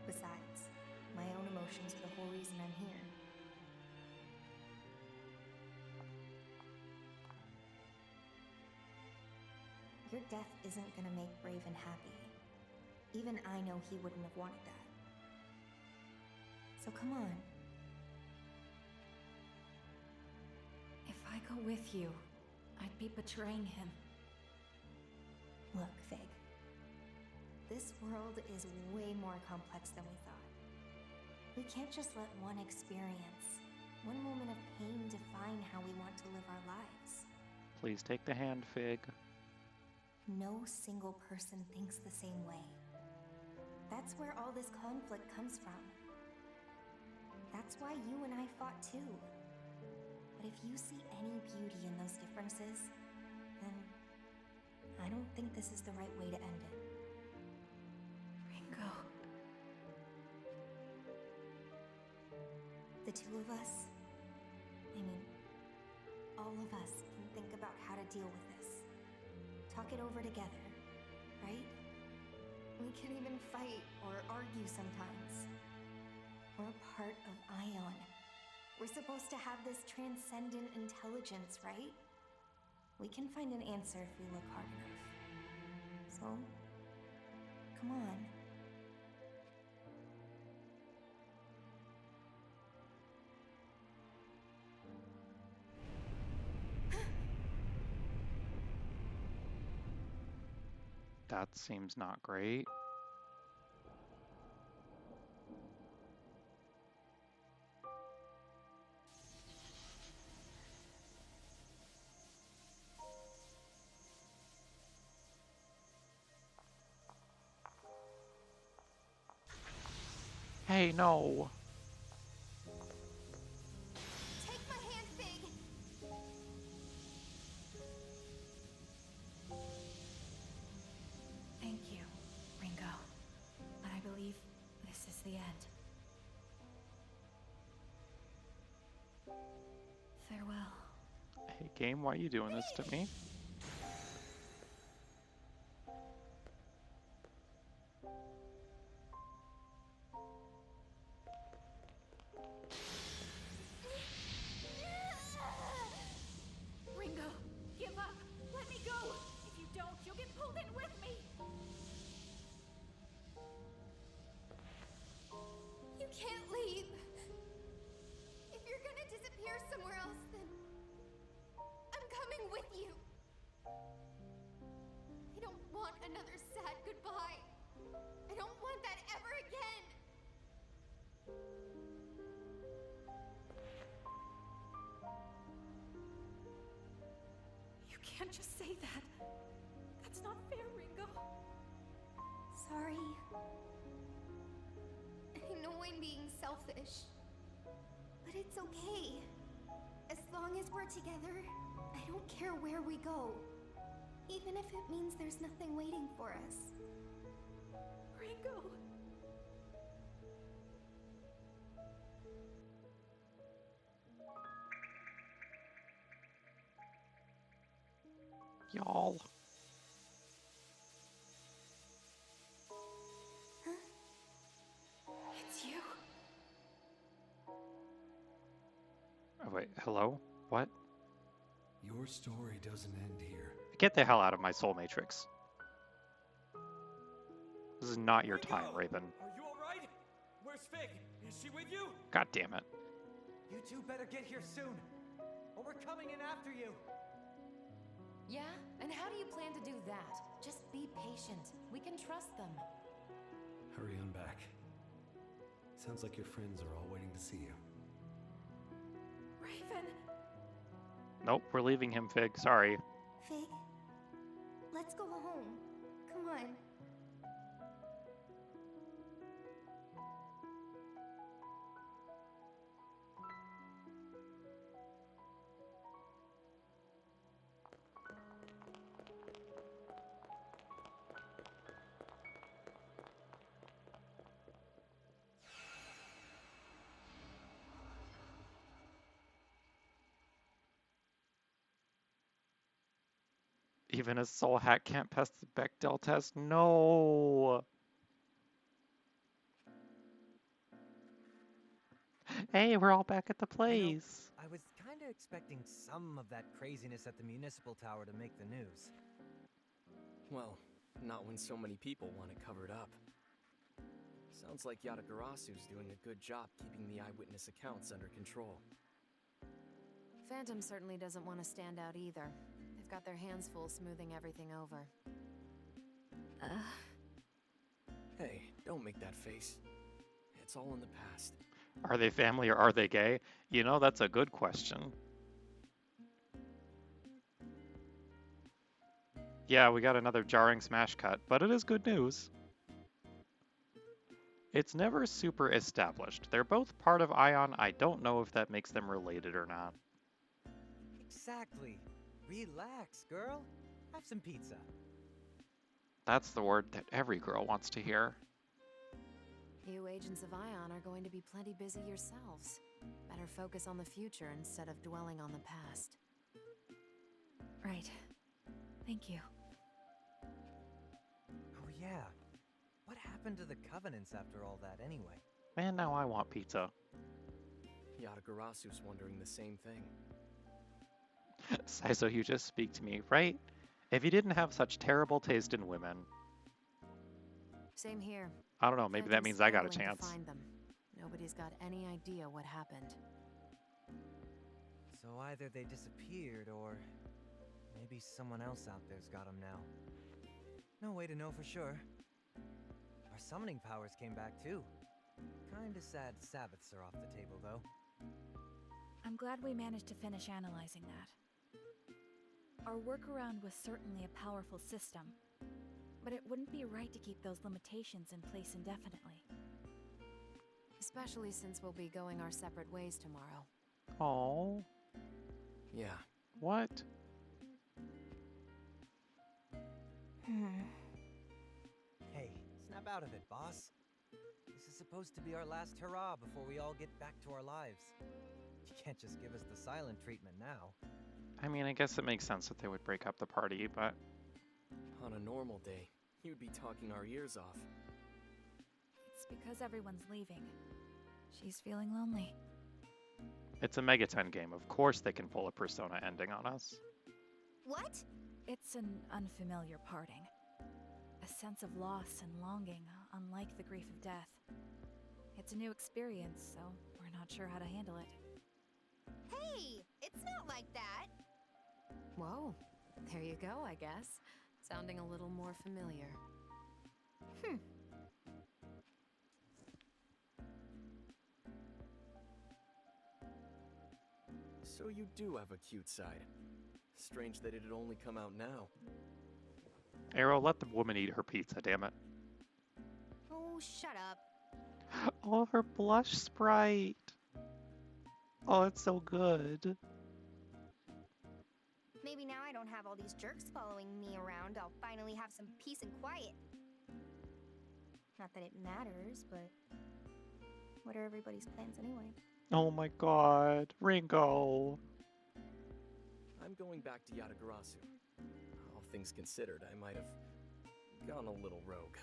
Besides, my own emotions are the whole reason I'm here. Your death isn't gonna make Raven happy. Even I know he wouldn't have wanted that. So come on. If I go with you, I'd be betraying him. Look, Fig. This world is way more complex than we thought. We can't just let one experience, one moment of pain define how we want to live our lives. Please take the hand, Fig. No single person thinks the same way. That's where all this conflict comes from. That's why you and I fought too. But if you see any beauty in those differences, then I don't think this is the right way to end it. Ringo. The two of us, all of us can think about how to deal with this. Talk it over together, right? We can even fight or argue sometimes. We're a part of Ion. We're supposed to have this transcendent intelligence, right? We can find an answer if we look hard enough. So, come on. That seems not great. Hey, no! Take my hand, Fig! Thank you, Ringo. But I believe this is the end. Farewell. Hey, game, why are you doing this to me? Ringo, give up! Let me go! If you don't, you'll get pulled in with me! You can't leave! If you're gonna disappear somewhere else, then I'm coming with you! I don't want another sad goodbye! I don't want that ever again! You can't just say that. That's not fair, Ringo. Sorry. I know I'm being selfish. But it's okay. As long as we're together, I don't care where we go. Even if it means there's nothing waiting for us. Ringo! Y'all. It's you. Oh, wait, hello? What? Your story doesn't end here. Get the hell out of my soul matrix. This is not your time, Raven. Are you alright? Where's Fig? Is she with you? God damn it. You two better get here soon, or we're coming in after you. Yeah? And how do you plan to do that? Just be patient. We can trust them. Hurry on back. Sounds like your friends are all waiting to see you. Raven! Nope, we're leaving him, Fig. Sorry. Fig, let's go home. Come on. Even a soul hack can't pass the Bechdel test? No! Hey, we're all back at the place! I was kinda expecting some of that craziness at the municipal tower to make the news. Well, not when so many people want it covered up. Sounds like Yatagarasu's doing a good job keeping the eyewitness accounts under control. Phantom certainly doesn't want to stand out either. They've got their hands full smoothing everything over. Hey, don't make that face. It's all in the past. Are they family or are they gay? You know, that's a good question. Yeah, we got another jarring smash cut, but it is good news. It's never super established. They're both part of Ion. I don't know if that makes them related or not. Exactly. Relax, girl. Have some pizza. That's the word that every girl wants to hear. You agents of Ion are going to be plenty busy yourselves. Better focus on the future instead of dwelling on the past. Right. Thank you. Oh yeah. What happened to the Covenants after all that anyway? Man, now I want pizza. Yatagarasu's wondering the same thing. Saizo, you just speak to me, right? If you didn't have such terrible taste in women, Same here. I don't know, maybe that Phantom's means I got a scrambling to chance. find them. Nobody's got any idea what happened. So either they disappeared or maybe someone else out there's got them now. No way to know for sure. Our summoning powers came back too. Kinda sad Sabbaths are off the table, though. I'm glad we managed to finish analyzing that. Our workaround was certainly a powerful system, but it wouldn't be right to keep those limitations in place indefinitely. Especially since we'll be going our separate ways tomorrow. Oh, Yeah. what? Hey, snap out of it, boss. This is supposed to be our last hurrah before we all get back to our lives. You can't just give us the silent treatment now. I mean, I guess it makes sense that they would break up the party, but On a normal day, you'd be talking our ears off. It's because everyone's leaving. She's feeling lonely. it's a Megaton game. Of course they can pull a Persona ending on us. What? It's an unfamiliar parting. A sense of loss and longing, unlike the grief of death. It's a new experience, so we're not sure how to handle it. Hey, it's not like that. Whoa, there you go, I guess. Sounding a little more familiar. So you do have a cute side. Strange that it'd only come out now. Arrow, let the woman eat her pizza, damn it. Oh, shut up. Oh, her blush sprite. Oh, it's so good. Maybe now I don't have all these jerks following me around, I'll finally have some peace and quiet. Not that it matters, but what are everybody's plans anyway? Oh my god, Ringo. I'm going back to Yatagarasu. All things considered, I might have gone a little rogue.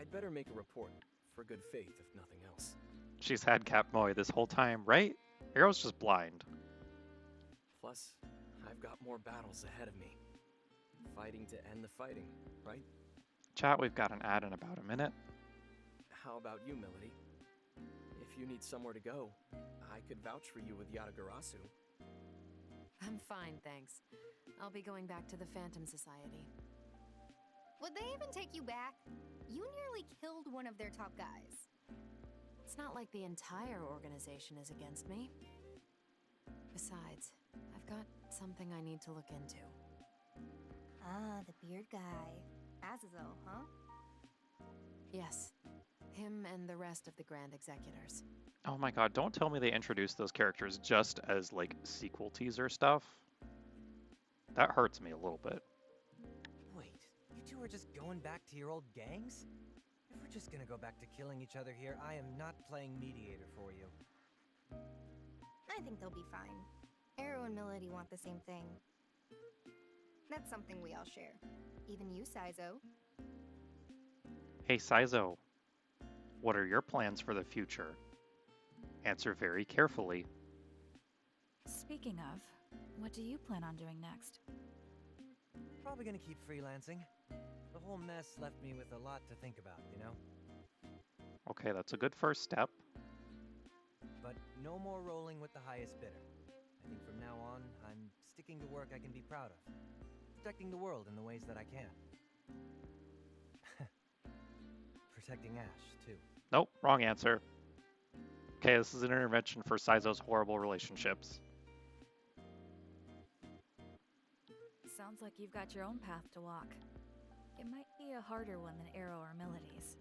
I'd better make a report, for good faith if nothing else. She's had Katmoy this whole time, right? Arrow's just blind. Plus, I've got more battles ahead of me. Fighting to end the fighting, right? Chat, we've got an ad in about a minute. How about you, Melody? If you need somewhere to go, I could vouch for you with Yatagarasu. I'm fine, thanks. I'll be going back to the Phantom Society. Would they even take you back? You nearly killed one of their top guys. It's not like the entire organization is against me. Besides, I've got something I need to look into. Ah, the beard guy. Azazel, huh? Yes, him and the rest of the Grand Executors. Oh my god, don't tell me they introduced those characters just as, like, sequel teaser stuff. That hurts me a little bit. Wait, you two are just going back to your old gangs? If we're just gonna go back to killing each other here, I am not playing mediator for you. I think they'll be fine. Arrow and Melody want the same thing. That's something we all share. Even you, Saizo. Hey, Saizo. What are your plans for the future? Answer very carefully. Speaking of, what do you plan on doing next? Probably gonna keep freelancing. The whole mess left me with a lot to think about, you know? Okay, that's a good first step. But no more rolling with the highest bidder. I think from now on, I'm sticking to work I can be proud of. Protecting the world in the ways that I can. Protecting Ash, too. Nope, wrong answer. Okay, this is an intervention for Saizo's horrible relationships. Sounds like you've got your own path to walk. It might be a harder one than Arrow or Melody's.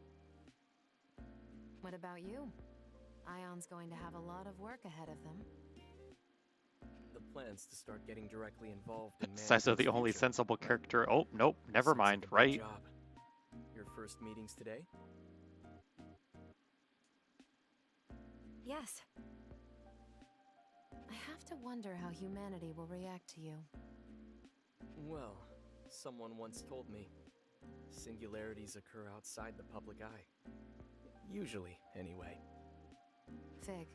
What about you? Ion's going to have a lot of work ahead of them. The plan's to start getting directly involved in Saizo, the only future, sensible right? character. Oh, nope, never Sounds mind, like a big right? job. Your first meetings today? Yes. I have to wonder how humanity will react to you. Well, someone once told me, singularities occur outside the public eye. Usually, anyway. Fig,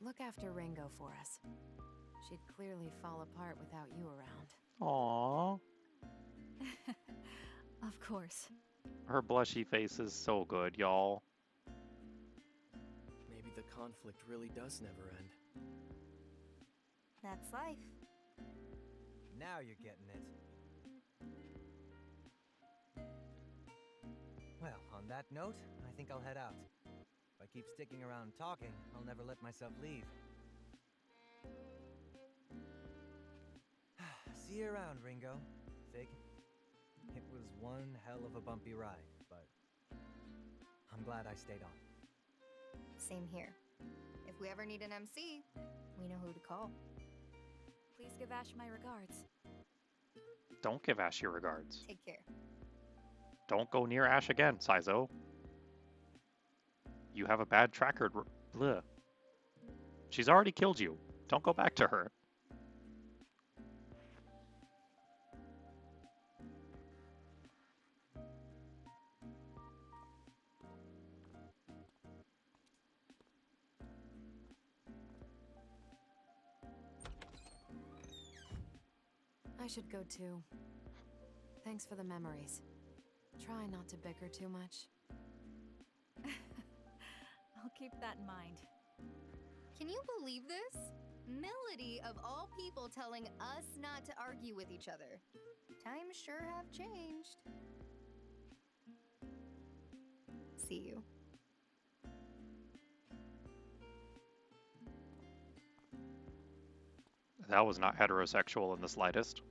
look after Ringo for us. She'd clearly fall apart without you around. Aww. Of course. Her blushy face is so good, y'all. Maybe the conflict really does never end. That's life. Now you're getting it. On that note, I think I'll head out. If I keep sticking around talking, I'll never let myself leave. See you around, Ringo. Fig. It was one hell of a bumpy ride, but I'm glad I stayed on. Same here. If we ever need an MC, we know who to call. Please give Ash my regards. Don't give Ash your regards. Take care. Don't go near Ash again, Saizo. You have a bad track record. Bleh. She's already killed you. Don't go back to her. I should go too. Thanks for the memories. Try not to bicker too much. I'll keep that in mind. Can you believe this? Melody, of all people, telling us not to argue with each other. Times sure have changed. See you. That was not heterosexual in the slightest.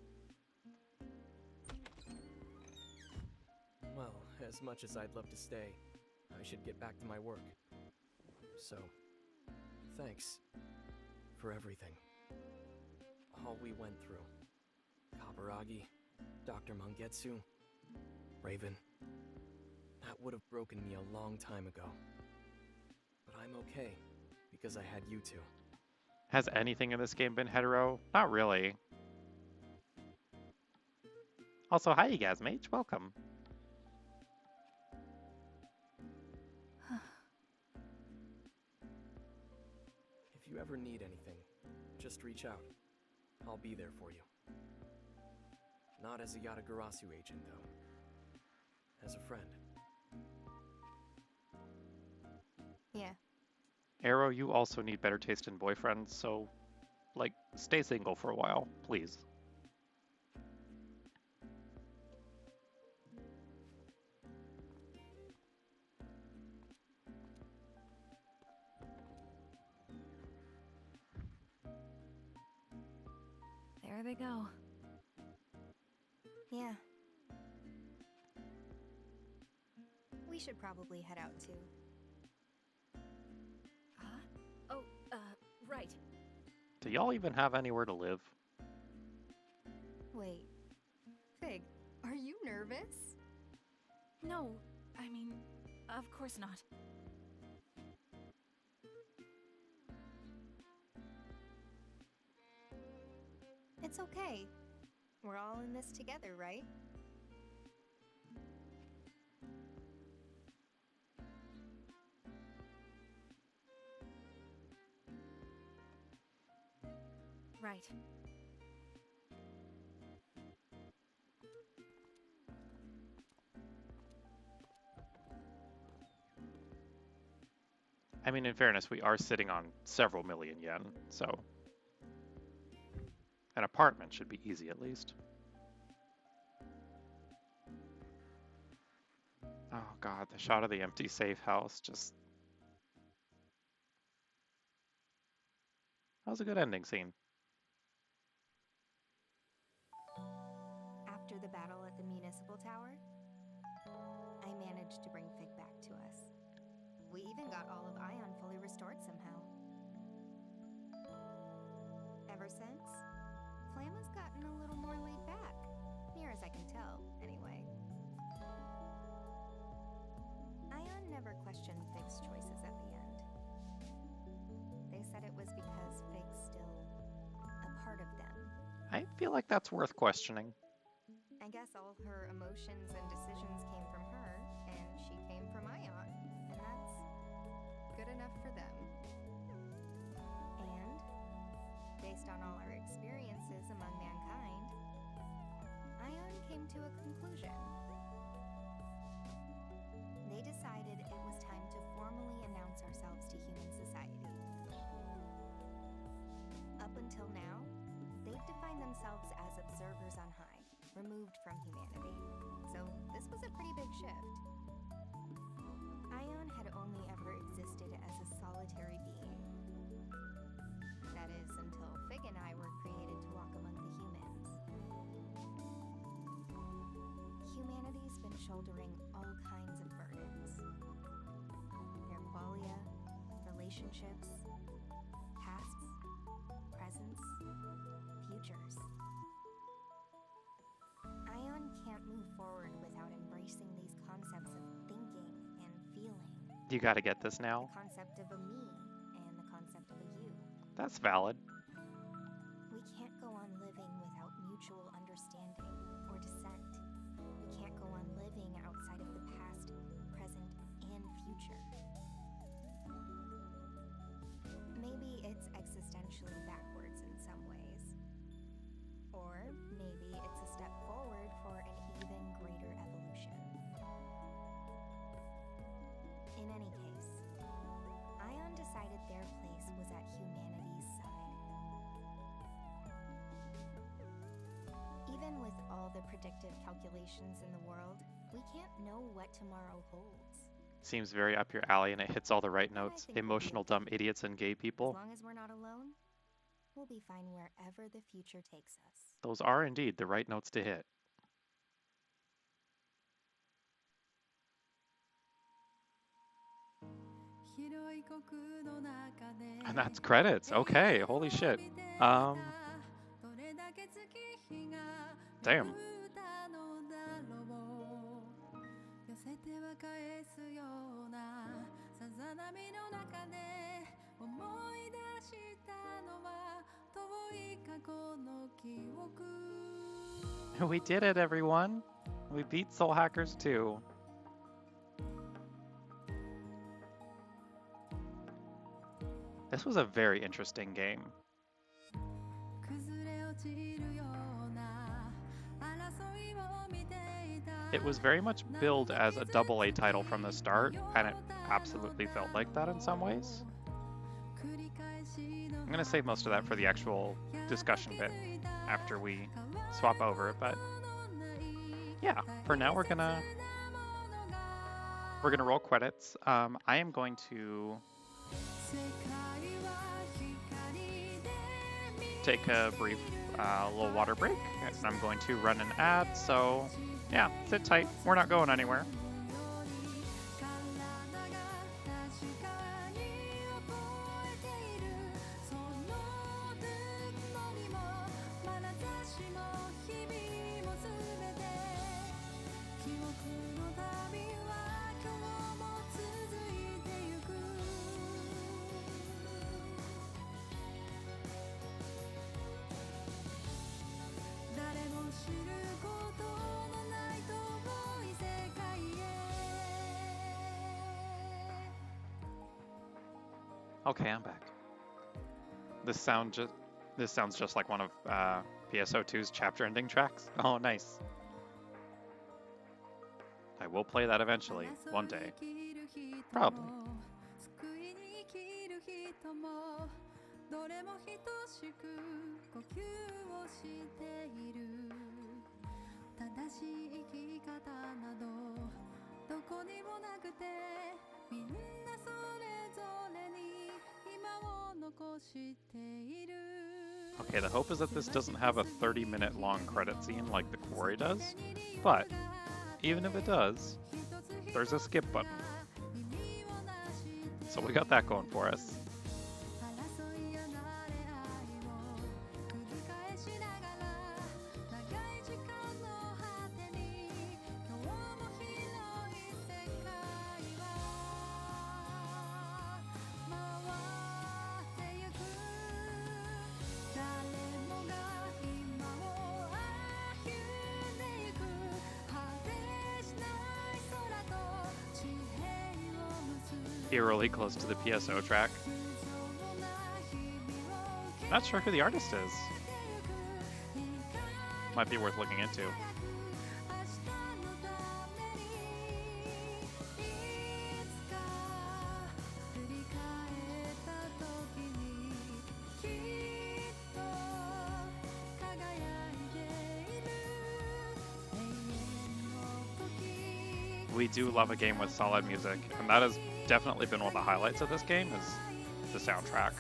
Well, as much as I'd love to stay, I should get back to my work. So, thanks for everything. All we went through. Kaburagi, Dr. Mangetsu, Raven. That would have broken me a long time ago. But I'm okay, because I had you two. Has anything in this game been hetero? Not really. Also, hi, you guys, mate. Welcome. If you ever need anything, just reach out. I'll be there for you. Not as a Yatagarasu agent, though. As a friend. Yeah. Arrow, you also need better taste in boyfriends, so, like, stay single for a while, please. There they go. Yeah. We should probably head out too. Huh? Oh, right. Do y'all even have anywhere to live? Wait. Fig, are you nervous? No, I mean, of course not. It's okay. We're all in this together, right? Right. I mean, in fairness, we are sitting on several million yen, so an apartment should be easy at least. Oh god, the shot of the empty safe house just... That was a good ending scene. After the battle at the municipal tower, I managed to bring Fig back to us. We even got all of Ion fully restored somehow. Ever since, Flamma's gotten a little more laid back, near as I can tell, anyway. Ion never questioned Fig's choices at the end. They said it was because Fig's still a part of them. I feel like that's worth questioning. I guess all her emotions and decisions came from her, and she came from Ion, and that's good enough for them. And, based on all our experiences among mankind, Ion came to a conclusion. They decided it was time to formally announce ourselves to human society. Up until now, they've defined themselves as observers on high, removed from humanity. So this was a pretty big shift. Ion had only ever existed as a solitary being. That is, until Fig and I were created to walk among the humans. Humanity's been shouldering all kinds of burdens. Their qualia, relationships, pasts, presents, futures. Ion can't move forward without embracing these concepts of thinking and feeling. You gotta get this now. The concept of a me and the concept of a you. That's valid. We can't go on living without mutual understanding or dissent. We can't go on living outside of the past, present, and future. Maybe it's existentially backwards in some ways. Or maybe it's a step forward for an even greater evolution. In any case, Ion decided their place was at humanity's side. Even with all the predictive calculations in the world, we can't know what tomorrow holds. Seems very up your alley and it hits all the right And I notes. think we'll be Emotional, okay. dumb idiots and gay As people. long as we're not alone, we'll be fine wherever the future takes us. Those are indeed the right notes to hit. And that's credits. Okay, holy shit. Damn. We did it, everyone. We beat Soul Hackers 2. This was a very interesting game. It was very much billed as a AA title from the start, and it absolutely felt like that in some ways. I'm going to save most of that for the actual discussion bit after we swap over, but yeah, for now we're gonna roll credits. I am going to take a brief little water break, and I'm going to run an ad, so yeah, sit tight, we're not going anywhere. Okay, I'm back. This sounds just like one of PSO2's chapter ending tracks. Oh, nice. I will play that eventually, one day. Probably. Okay, the hope is that this doesn't have a 30-minute long credit scene like The Quarry does, but even if it does, there's a skip button. So we got that going for us. Eerily close to the PSO track. Not sure who the artist is. Might be worth looking into. We do love a game with solid music, and that has definitely been one of the highlights of this game is the soundtrack.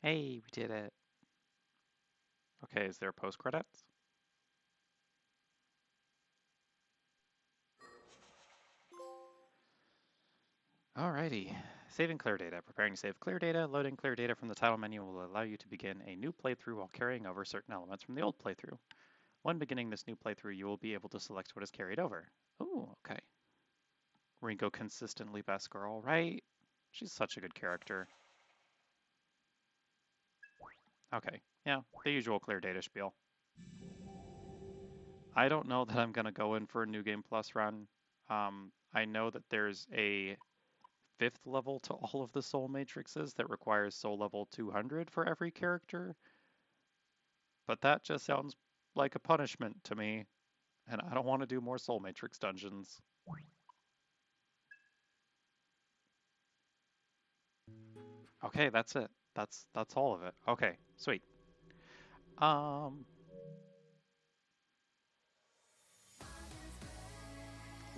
Hey, we did it. Okay, is there post credits? Alrighty. Saving clear data. Preparing to save clear data. Loading clear data from the title menu will allow you to begin a new playthrough while carrying over certain elements from the old playthrough. When beginning this new playthrough, you will be able to select what is carried over. Ooh, okay. Ringo consistently best girl, right? She's such a good character. Okay, yeah, the usual clear data spiel. I don't know that I'm going to go in for a New Game Plus run. I know that there's a 5th level to all of the soul matrices that requires soul level 200 for every character. But that just sounds like a punishment to me, and I don't want to do more soul matrix dungeons. Okay, that's it. That's all of it. Okay, sweet.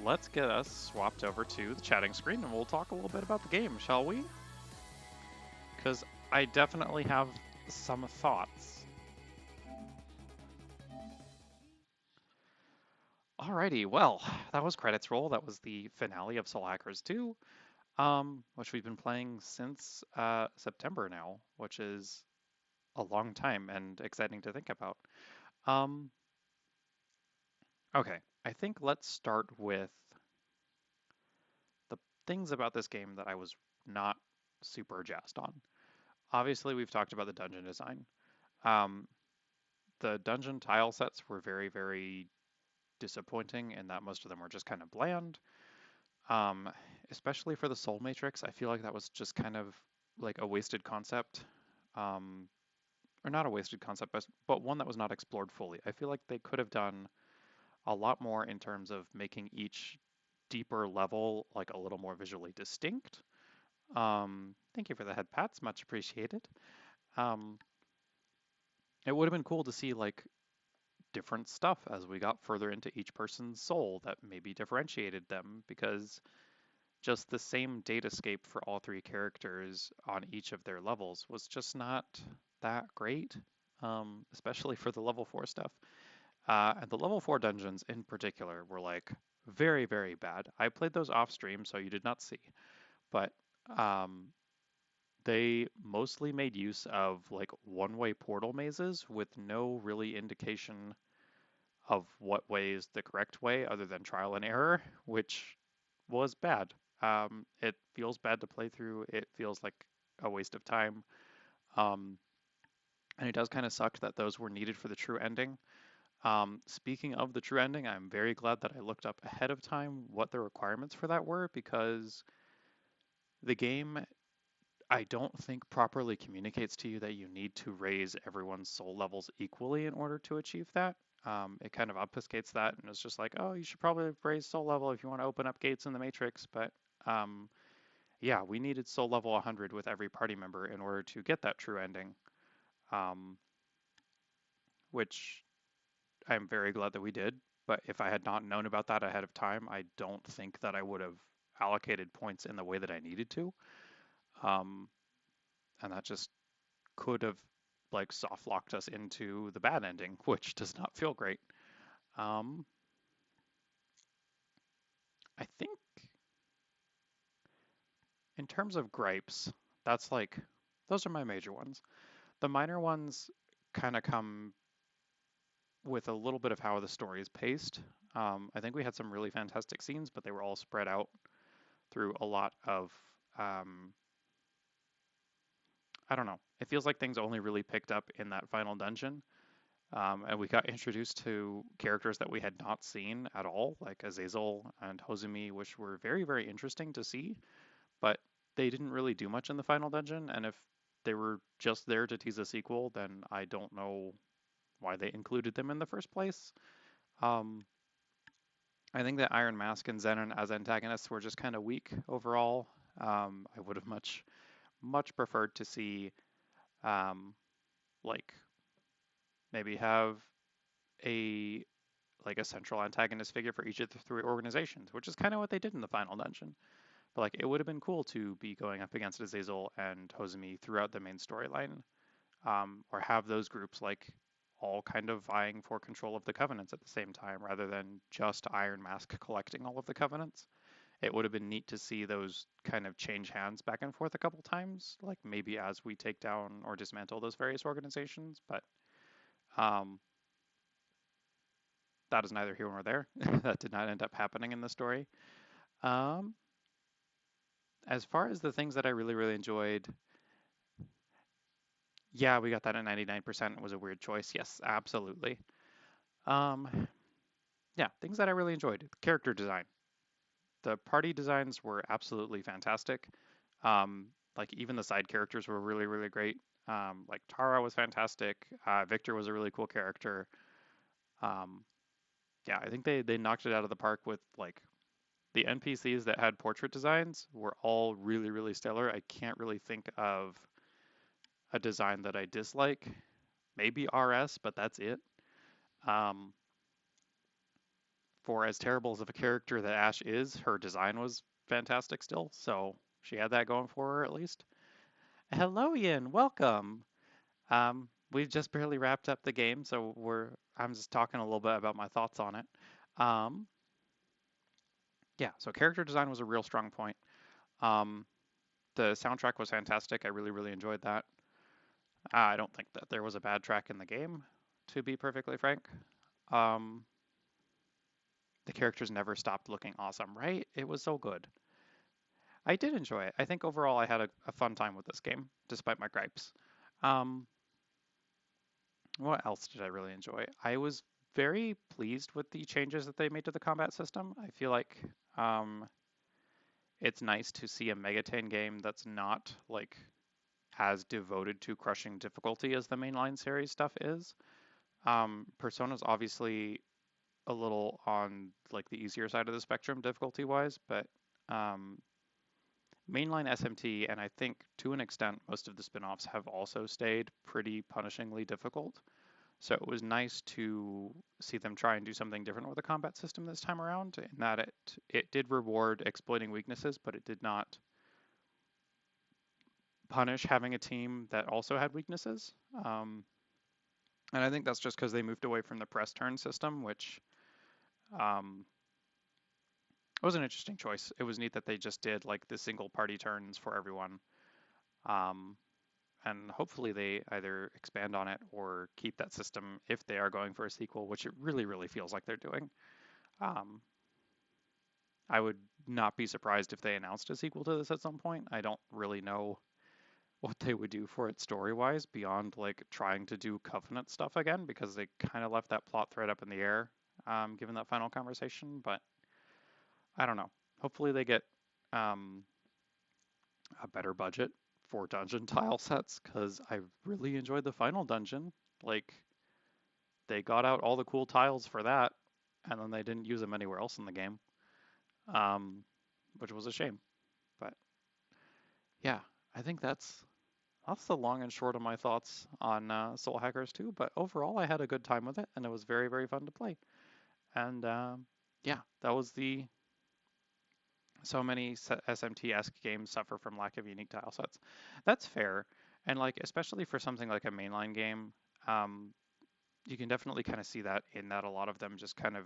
Let's get us swapped over to the chatting screen and we'll talk a little bit about the game, shall we? Because I definitely have some thoughts. Alrighty, well, that was credits roll. That was the finale of Soul Hackers 2, which we've been playing since September now, which is a long time and exciting to think about. Okay, I think let's start with the things about this game that I was not super jazzed on. Obviously, we've talked about the dungeon design. The dungeon tile sets were very, very disappointing in that most of them were just kind of bland. Especially for the Soul Matrix, I feel like that was just kind of like a wasted concept. Or not a wasted concept, but one that was not explored fully. I feel like they could have done a lot more in terms of making each deeper level like a little more visually distinct. Thank you for the head pats, much appreciated. It would have been cool to see like different stuff as we got further into each person's soul that maybe differentiated them, because just the same datascape for all 3 characters on each of their levels was just not that great, especially for the level 4 stuff. And the level 4 dungeons in particular were like very, very bad. I played those off stream, so you did not see, but they mostly made use of like one-way portal mazes with no really indication of what way is the correct way other than trial and error, which was bad. It feels bad to play through. It feels like a waste of time. And it does kind of suck that those were needed for the true ending. Speaking of the true ending, I'm very glad that I looked up ahead of time what the requirements for that were, because the game, I don't think, properly communicates to you that you need to raise everyone's soul levels equally in order to achieve that. it kind of obfuscates that and it's just like, oh, you should probably raise soul level if you want to open up gates in the Matrix. But yeah, we needed soul level 100 with every party member in order to get that true ending, which I'm very glad that we did. But if I had not known about that ahead of time, I don't think that I would have allocated points in the way that I needed to. And that just could have like soft locked us into the bad ending, which does not feel great. I think in terms of gripes, that's like, those are my major ones. The minor ones kind of come with a little bit of how the story is paced. I think we had some really fantastic scenes, but they were all spread out through a lot of, I don't know. It feels like things only really picked up in that final dungeon. And we got introduced to characters that we had not seen at all, like Azazel and Hozumi, which were very, very interesting to see, but they didn't really do much in the final dungeon. And if they were just there to tease a sequel, then I don't know why they included them in the first place. I think that Iron Mask and Zenon as antagonists were just kind of weak overall. I would have much preferred to see, like, maybe have a central antagonist figure for each of the three organizations, which is kind of what they did in the final dungeon. But like, it would have been cool to be going up against Azazel and Hozumi throughout the main storyline, or have those groups like all kind of vying for control of the Covenants at the same time, rather than just Iron Mask collecting all of the Covenants. It would have been neat to see those kind of change hands back and forth a couple times, like maybe as we take down or dismantle those various organizations. But that is neither here nor there. That did not end up happening in the story. As far as the things that I really, really enjoyed, yeah, we got that at 99%. It was a weird choice. Yes, absolutely. Yeah, things that I really enjoyed. Character design. The party designs were absolutely fantastic. Like even the side characters were really, really great. Like Tara was fantastic. Victor was a really cool character. Yeah, I think they knocked it out of the park with like the NPCs that had portrait designs were all really, really stellar. I can't really think of a design that I dislike. Maybe RS, but that's it. For as terrible as of a character that Ash is, her design was fantastic still, so she had that going for her at least. Hello, Ian. Welcome. We've just barely wrapped up the game, so I'm just talking a little bit about my thoughts on it. Yeah, so character design was a real strong point. The soundtrack was fantastic. I really, really enjoyed that. I don't think that there was a bad track in the game, to be perfectly frank. The characters never stopped looking awesome, right? It was so good. I did enjoy it. I think overall I had a fun time with this game, despite my gripes. What else did I really enjoy? I was very pleased with the changes that they made to the combat system. I feel like it's nice to see a Megaton game that's not like as devoted to crushing difficulty as the mainline series stuff is. Persona's obviously a little on like the easier side of the spectrum difficulty wise, but mainline SMT, and I think to an extent most of the spin-offs have also stayed pretty punishingly difficult. So it was nice to see them try and do something different with the combat system this time around, in that it did reward exploiting weaknesses, but it did not punish having a team that also had weaknesses. And I think that's just because they moved away from the press turn system, which was an interesting choice. It was neat that they just did like the single party turns for everyone. And hopefully they either expand on it or keep that system if they are going for a sequel, which it really, really feels like they're doing. I would not be surprised if they announced a sequel to this at some point. I don't really know what they would do for it story-wise beyond like trying to do Covenant stuff again, because they kind of left that plot thread up in the air given that final conversation. But I don't know. Hopefully they get a better budget for dungeon tile sets, because I really enjoyed the final dungeon. Like, they got out all the cool tiles for that, and then they didn't use them anywhere else in the game, which was a shame. But yeah, I think that's the long and short of my thoughts on Soul Hackers 2. But overall, I had a good time with it, and it was very, very fun to play. And yeah, that was the so many SMT-esque games suffer from lack of unique tile sets. That's fair, and like especially for something like a mainline game, you can definitely kind of see that in that a lot of them just kind of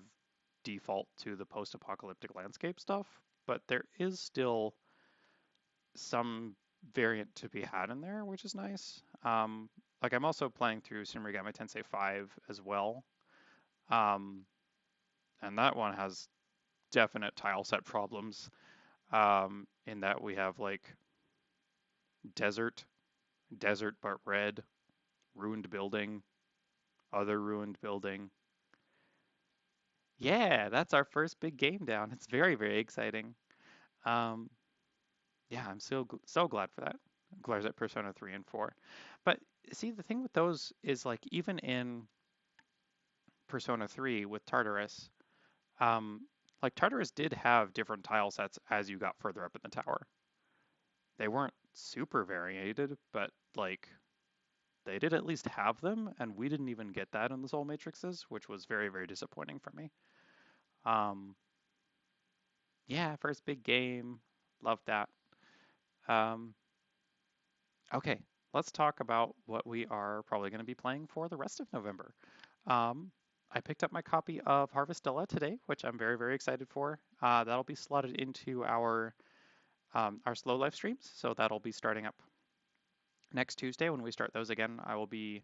default to the post-apocalyptic landscape stuff. But there is still some variant to be had in there, which is nice. Like I'm also playing through Shin Megami Tensei 5 as well, and that one has definite tile set problems. In that we have like desert but red, ruined building, other ruined building. Yeah, that's our first big game down. It's very, very exciting. Um, yeah, I'm so glad for that. Glad at Persona 3 and 4. But see, the thing with those is like even in Persona 3 with Tartarus, like Tartarus did have different tile sets as you got further up in the tower. They weren't super variated, but like they did at least have them, and we didn't even get that in the Soul Matrixes, which was very, very disappointing for me. Yeah, first big game, loved that. Um, okay, let's talk about what we are probably going to be playing for the rest of November. I picked up my copy of Harvestella today, which I'm very, very excited for. That'll be slotted into our slow life streams, so that'll be starting up next Tuesday when we start those again. I will be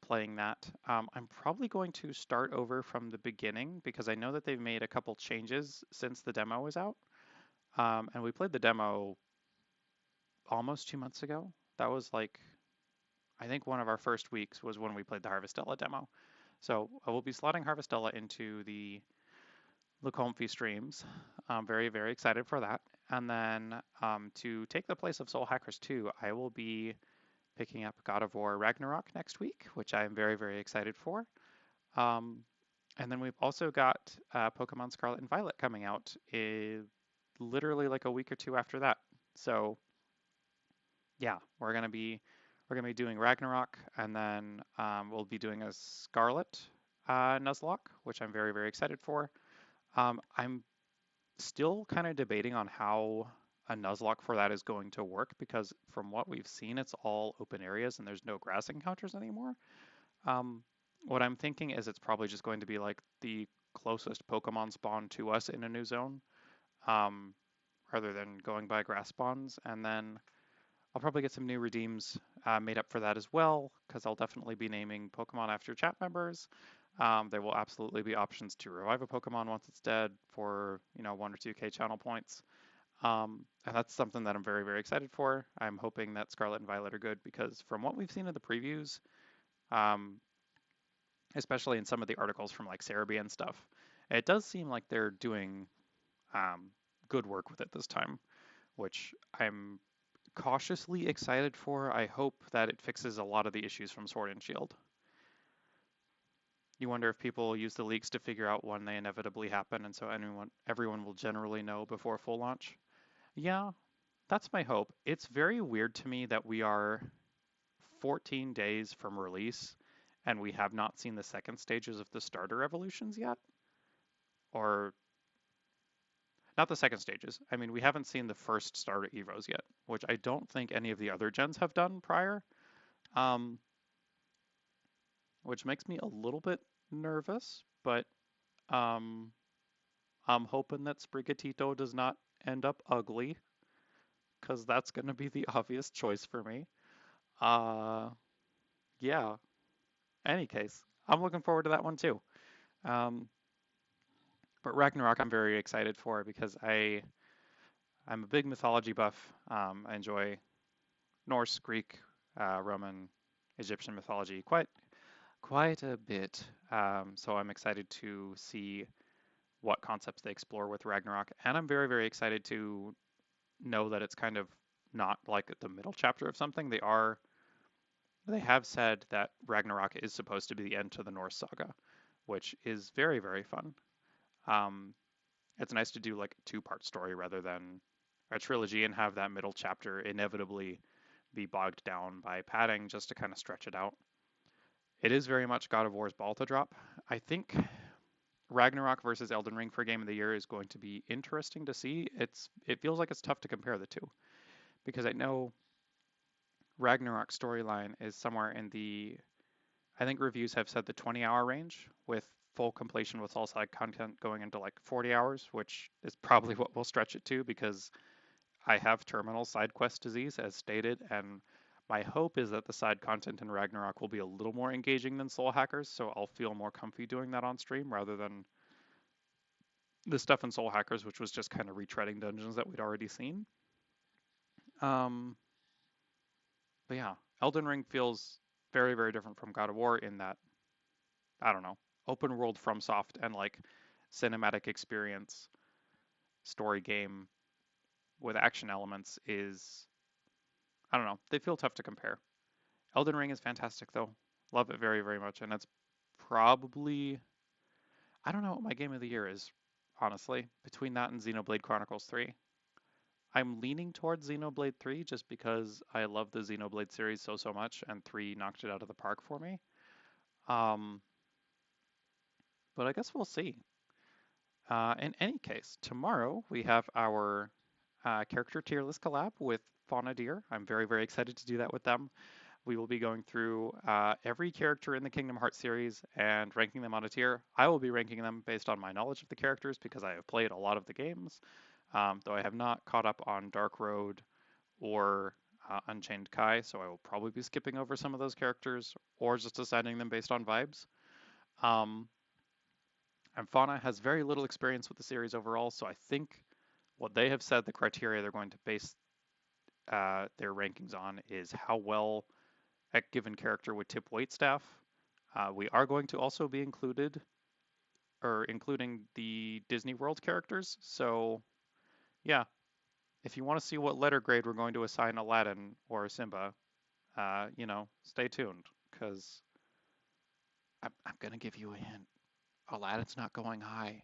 playing that. I'm probably going to start over from the beginning because I know that they've made a couple changes since the demo was out. And we played the demo almost 2 months ago. That was like, I think one of our first weeks was when we played the Harvestella demo. So I will be slotting Harvestella into the Comfy streams. I'm very, very excited for that. And then to take the place of Soul Hackers 2, I will be picking up God of War Ragnarok next week, which I am very, very excited for. And then we've also got Pokemon Scarlet and Violet coming out literally like a week or two after that. So yeah, we're gonna be doing Ragnarok, and then we'll be doing a Scarlet Nuzlocke, which I'm very, very excited for. I'm still kind of debating on how a Nuzlocke for that is going to work, because from what we've seen, it's all open areas and there's no grass encounters anymore. What I'm thinking is it's probably just going to be like the closest Pokemon spawn to us in a new zone, rather than going by grass spawns. And then I'll probably get some new redeems made up for that as well, because I'll definitely be naming Pokemon after chat members. There will absolutely be options to revive a Pokemon once it's dead for 1 or 2k channel points. And that's something that I'm very, very excited for. I'm hoping that Scarlet and Violet are good, because from what we've seen in the previews, especially in some of the articles from like Cerebi and stuff, it does seem like they're doing good work with it this time, which I'm cautiously excited for. I hope that it fixes a lot of the issues from Sword and Shield. You wonder if people use the leaks to figure out when they inevitably happen, and so everyone will generally know before full launch. Yeah, that's my hope. It's very weird to me that we are 14 days from release and we have not seen the second stages of the starter evolutions yet. Or not the second stages. I mean, we haven't seen the first starter evos yet, which I don't think any of the other gens have done prior. Which makes me a little bit nervous, but I'm hoping that Sprigatito does not end up ugly, because that's going to be the obvious choice for me. Yeah. Any case, I'm looking forward to that one too. But Ragnarok I'm very excited for, because I'm a big mythology buff. I enjoy Norse, Greek, Roman, Egyptian mythology quite a bit. So I'm excited to see what concepts they explore with Ragnarok. And I'm very, very excited to know that it's kind of not like the middle chapter of something. They are they have said that Ragnarok is supposed to be the end to the Norse saga, which is very, very fun. Um, it's nice to do like a two-part story rather than a trilogy and have that middle chapter inevitably be bogged down by padding just to kind of stretch it out. It is very much God of War's ball to drop. I think Ragnarok versus Elden Ring for Game of the Year is going to be interesting to see. It feels like it's tough to compare the two because I know Ragnarok storyline is somewhere in the, I think reviews have said the 20-hour range with full completion with all side content going into like 40 hours, which is probably what we'll stretch it to because I have terminal side quest disease as stated, and my hope is that the side content in Ragnarok will be a little more engaging than Soul Hackers, so I'll feel more comfy doing that on stream rather than the stuff in Soul Hackers, which was just kind of retreading dungeons that we'd already seen. But yeah, Elden Ring feels very, very different from God of War in that, I don't know, open world FromSoft and like cinematic experience story game with action elements is, I don't know, they feel tough to compare. Elden Ring is fantastic though. Love it very, very much. And it's probably, I don't know what my game of the year is, honestly, between that and Xenoblade Chronicles 3. I'm leaning towards Xenoblade 3 just because I love the Xenoblade series so, so much, and 3 knocked it out of the park for me. But I guess we'll see. In any case, tomorrow we have our character tier list collab with Fauna Deer. I'm very, very excited to do that with them. We will be going through every character in the Kingdom Hearts series and ranking them on a tier. I will be ranking them based on my knowledge of the characters because I have played a lot of the games, though I have not caught up on Dark Road or Unchained Kai, so I will probably be skipping over some of those characters or just assigning them based on vibes. And Fauna has very little experience with the series overall, so I think what they have said the criteria they're going to base their rankings on is how well a given character would tip waitstaff. We are going to also be including the Disney World characters. So yeah, if you want to see what letter grade we're going to assign Aladdin or Simba, stay tuned because I'm going to give you a hint. Aladdin's not going high.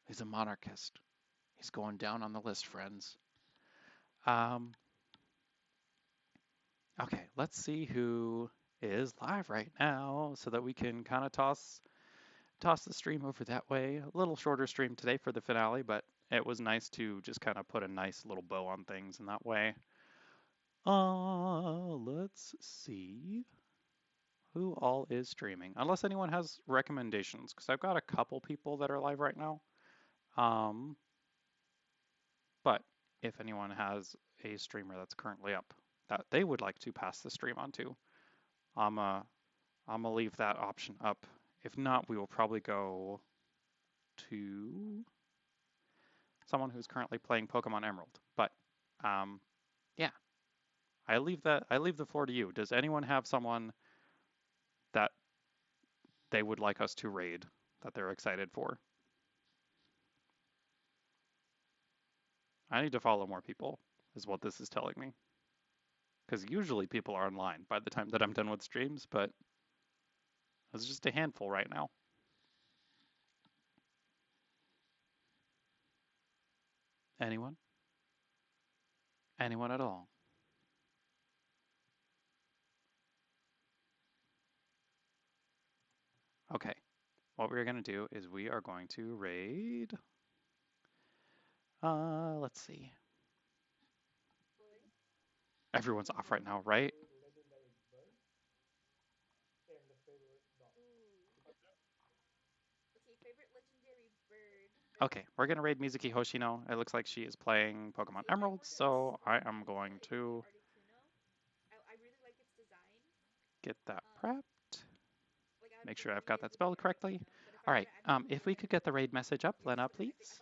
He's a monarchist. He's going down on the list, friends. Okay, let's see who is live right now so that we can kind of toss the stream over that way. A little shorter stream today for the finale, but it was nice to just kind of put a nice little bow on things in that way. Let's see who all is streaming. Unless anyone has recommendations, because I've got a couple people that are live right now. But if anyone has a streamer that's currently up that they would like to pass the stream onto, I'm gonna leave that option up. If not, we will probably go to someone who's currently playing Pokemon Emerald. But yeah, I leave the floor to you. Does anyone have someone that they would like us to raid that they're excited for? I need to follow more people, is what this is telling me. Because usually people are online by the time that I'm done with streams, but it's just a handful right now. Anyone? Anyone at all? Okay, what we're going to do is we are going to raid. Let's see. Everyone's off right now, right? Okay, we're going to raid Mizuki Hoshino. It looks like she is playing Pokemon Emerald, so I am going to get that prepped. Make sure I've got that spelled correctly. All right, if we could get the raid message up, Lena, please.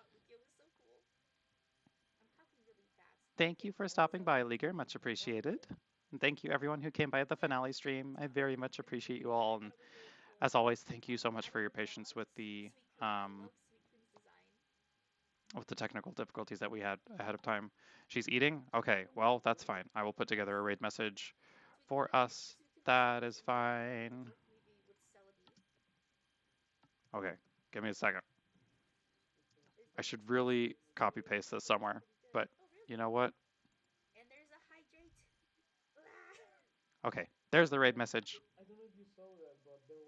Thank you for stopping by, Leaguer. Much appreciated. And thank you, everyone who came by the finale stream. I very much appreciate you all. And as always, thank you so much for your patience with the technical difficulties that we had ahead of time. She's eating? Okay, well, that's fine. I will put together a raid message for us. That is fine. Okay, give me a second. I should really copy paste this somewhere, but you know what? Okay, there's the raid message. I don't know if you saw that, but there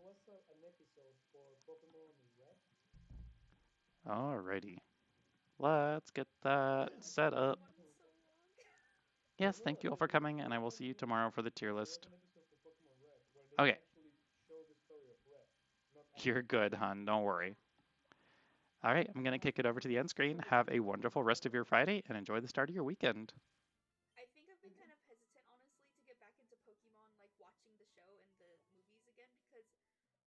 was an episode for Pokemon Red. Alrighty. Let's get that set up. Yes, thank you all for coming, and I will see you tomorrow for the tier list. Okay. You're good, hon. Don't worry. All right, I'm going to kick it over to the end screen. Have a wonderful rest of your Friday, and enjoy the start of your weekend. I think I've been kind of hesitant, honestly, to get back into Pokemon, like watching the show and the movies again, because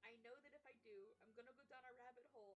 I know that if I do, I'm gonna go down a rabbit hole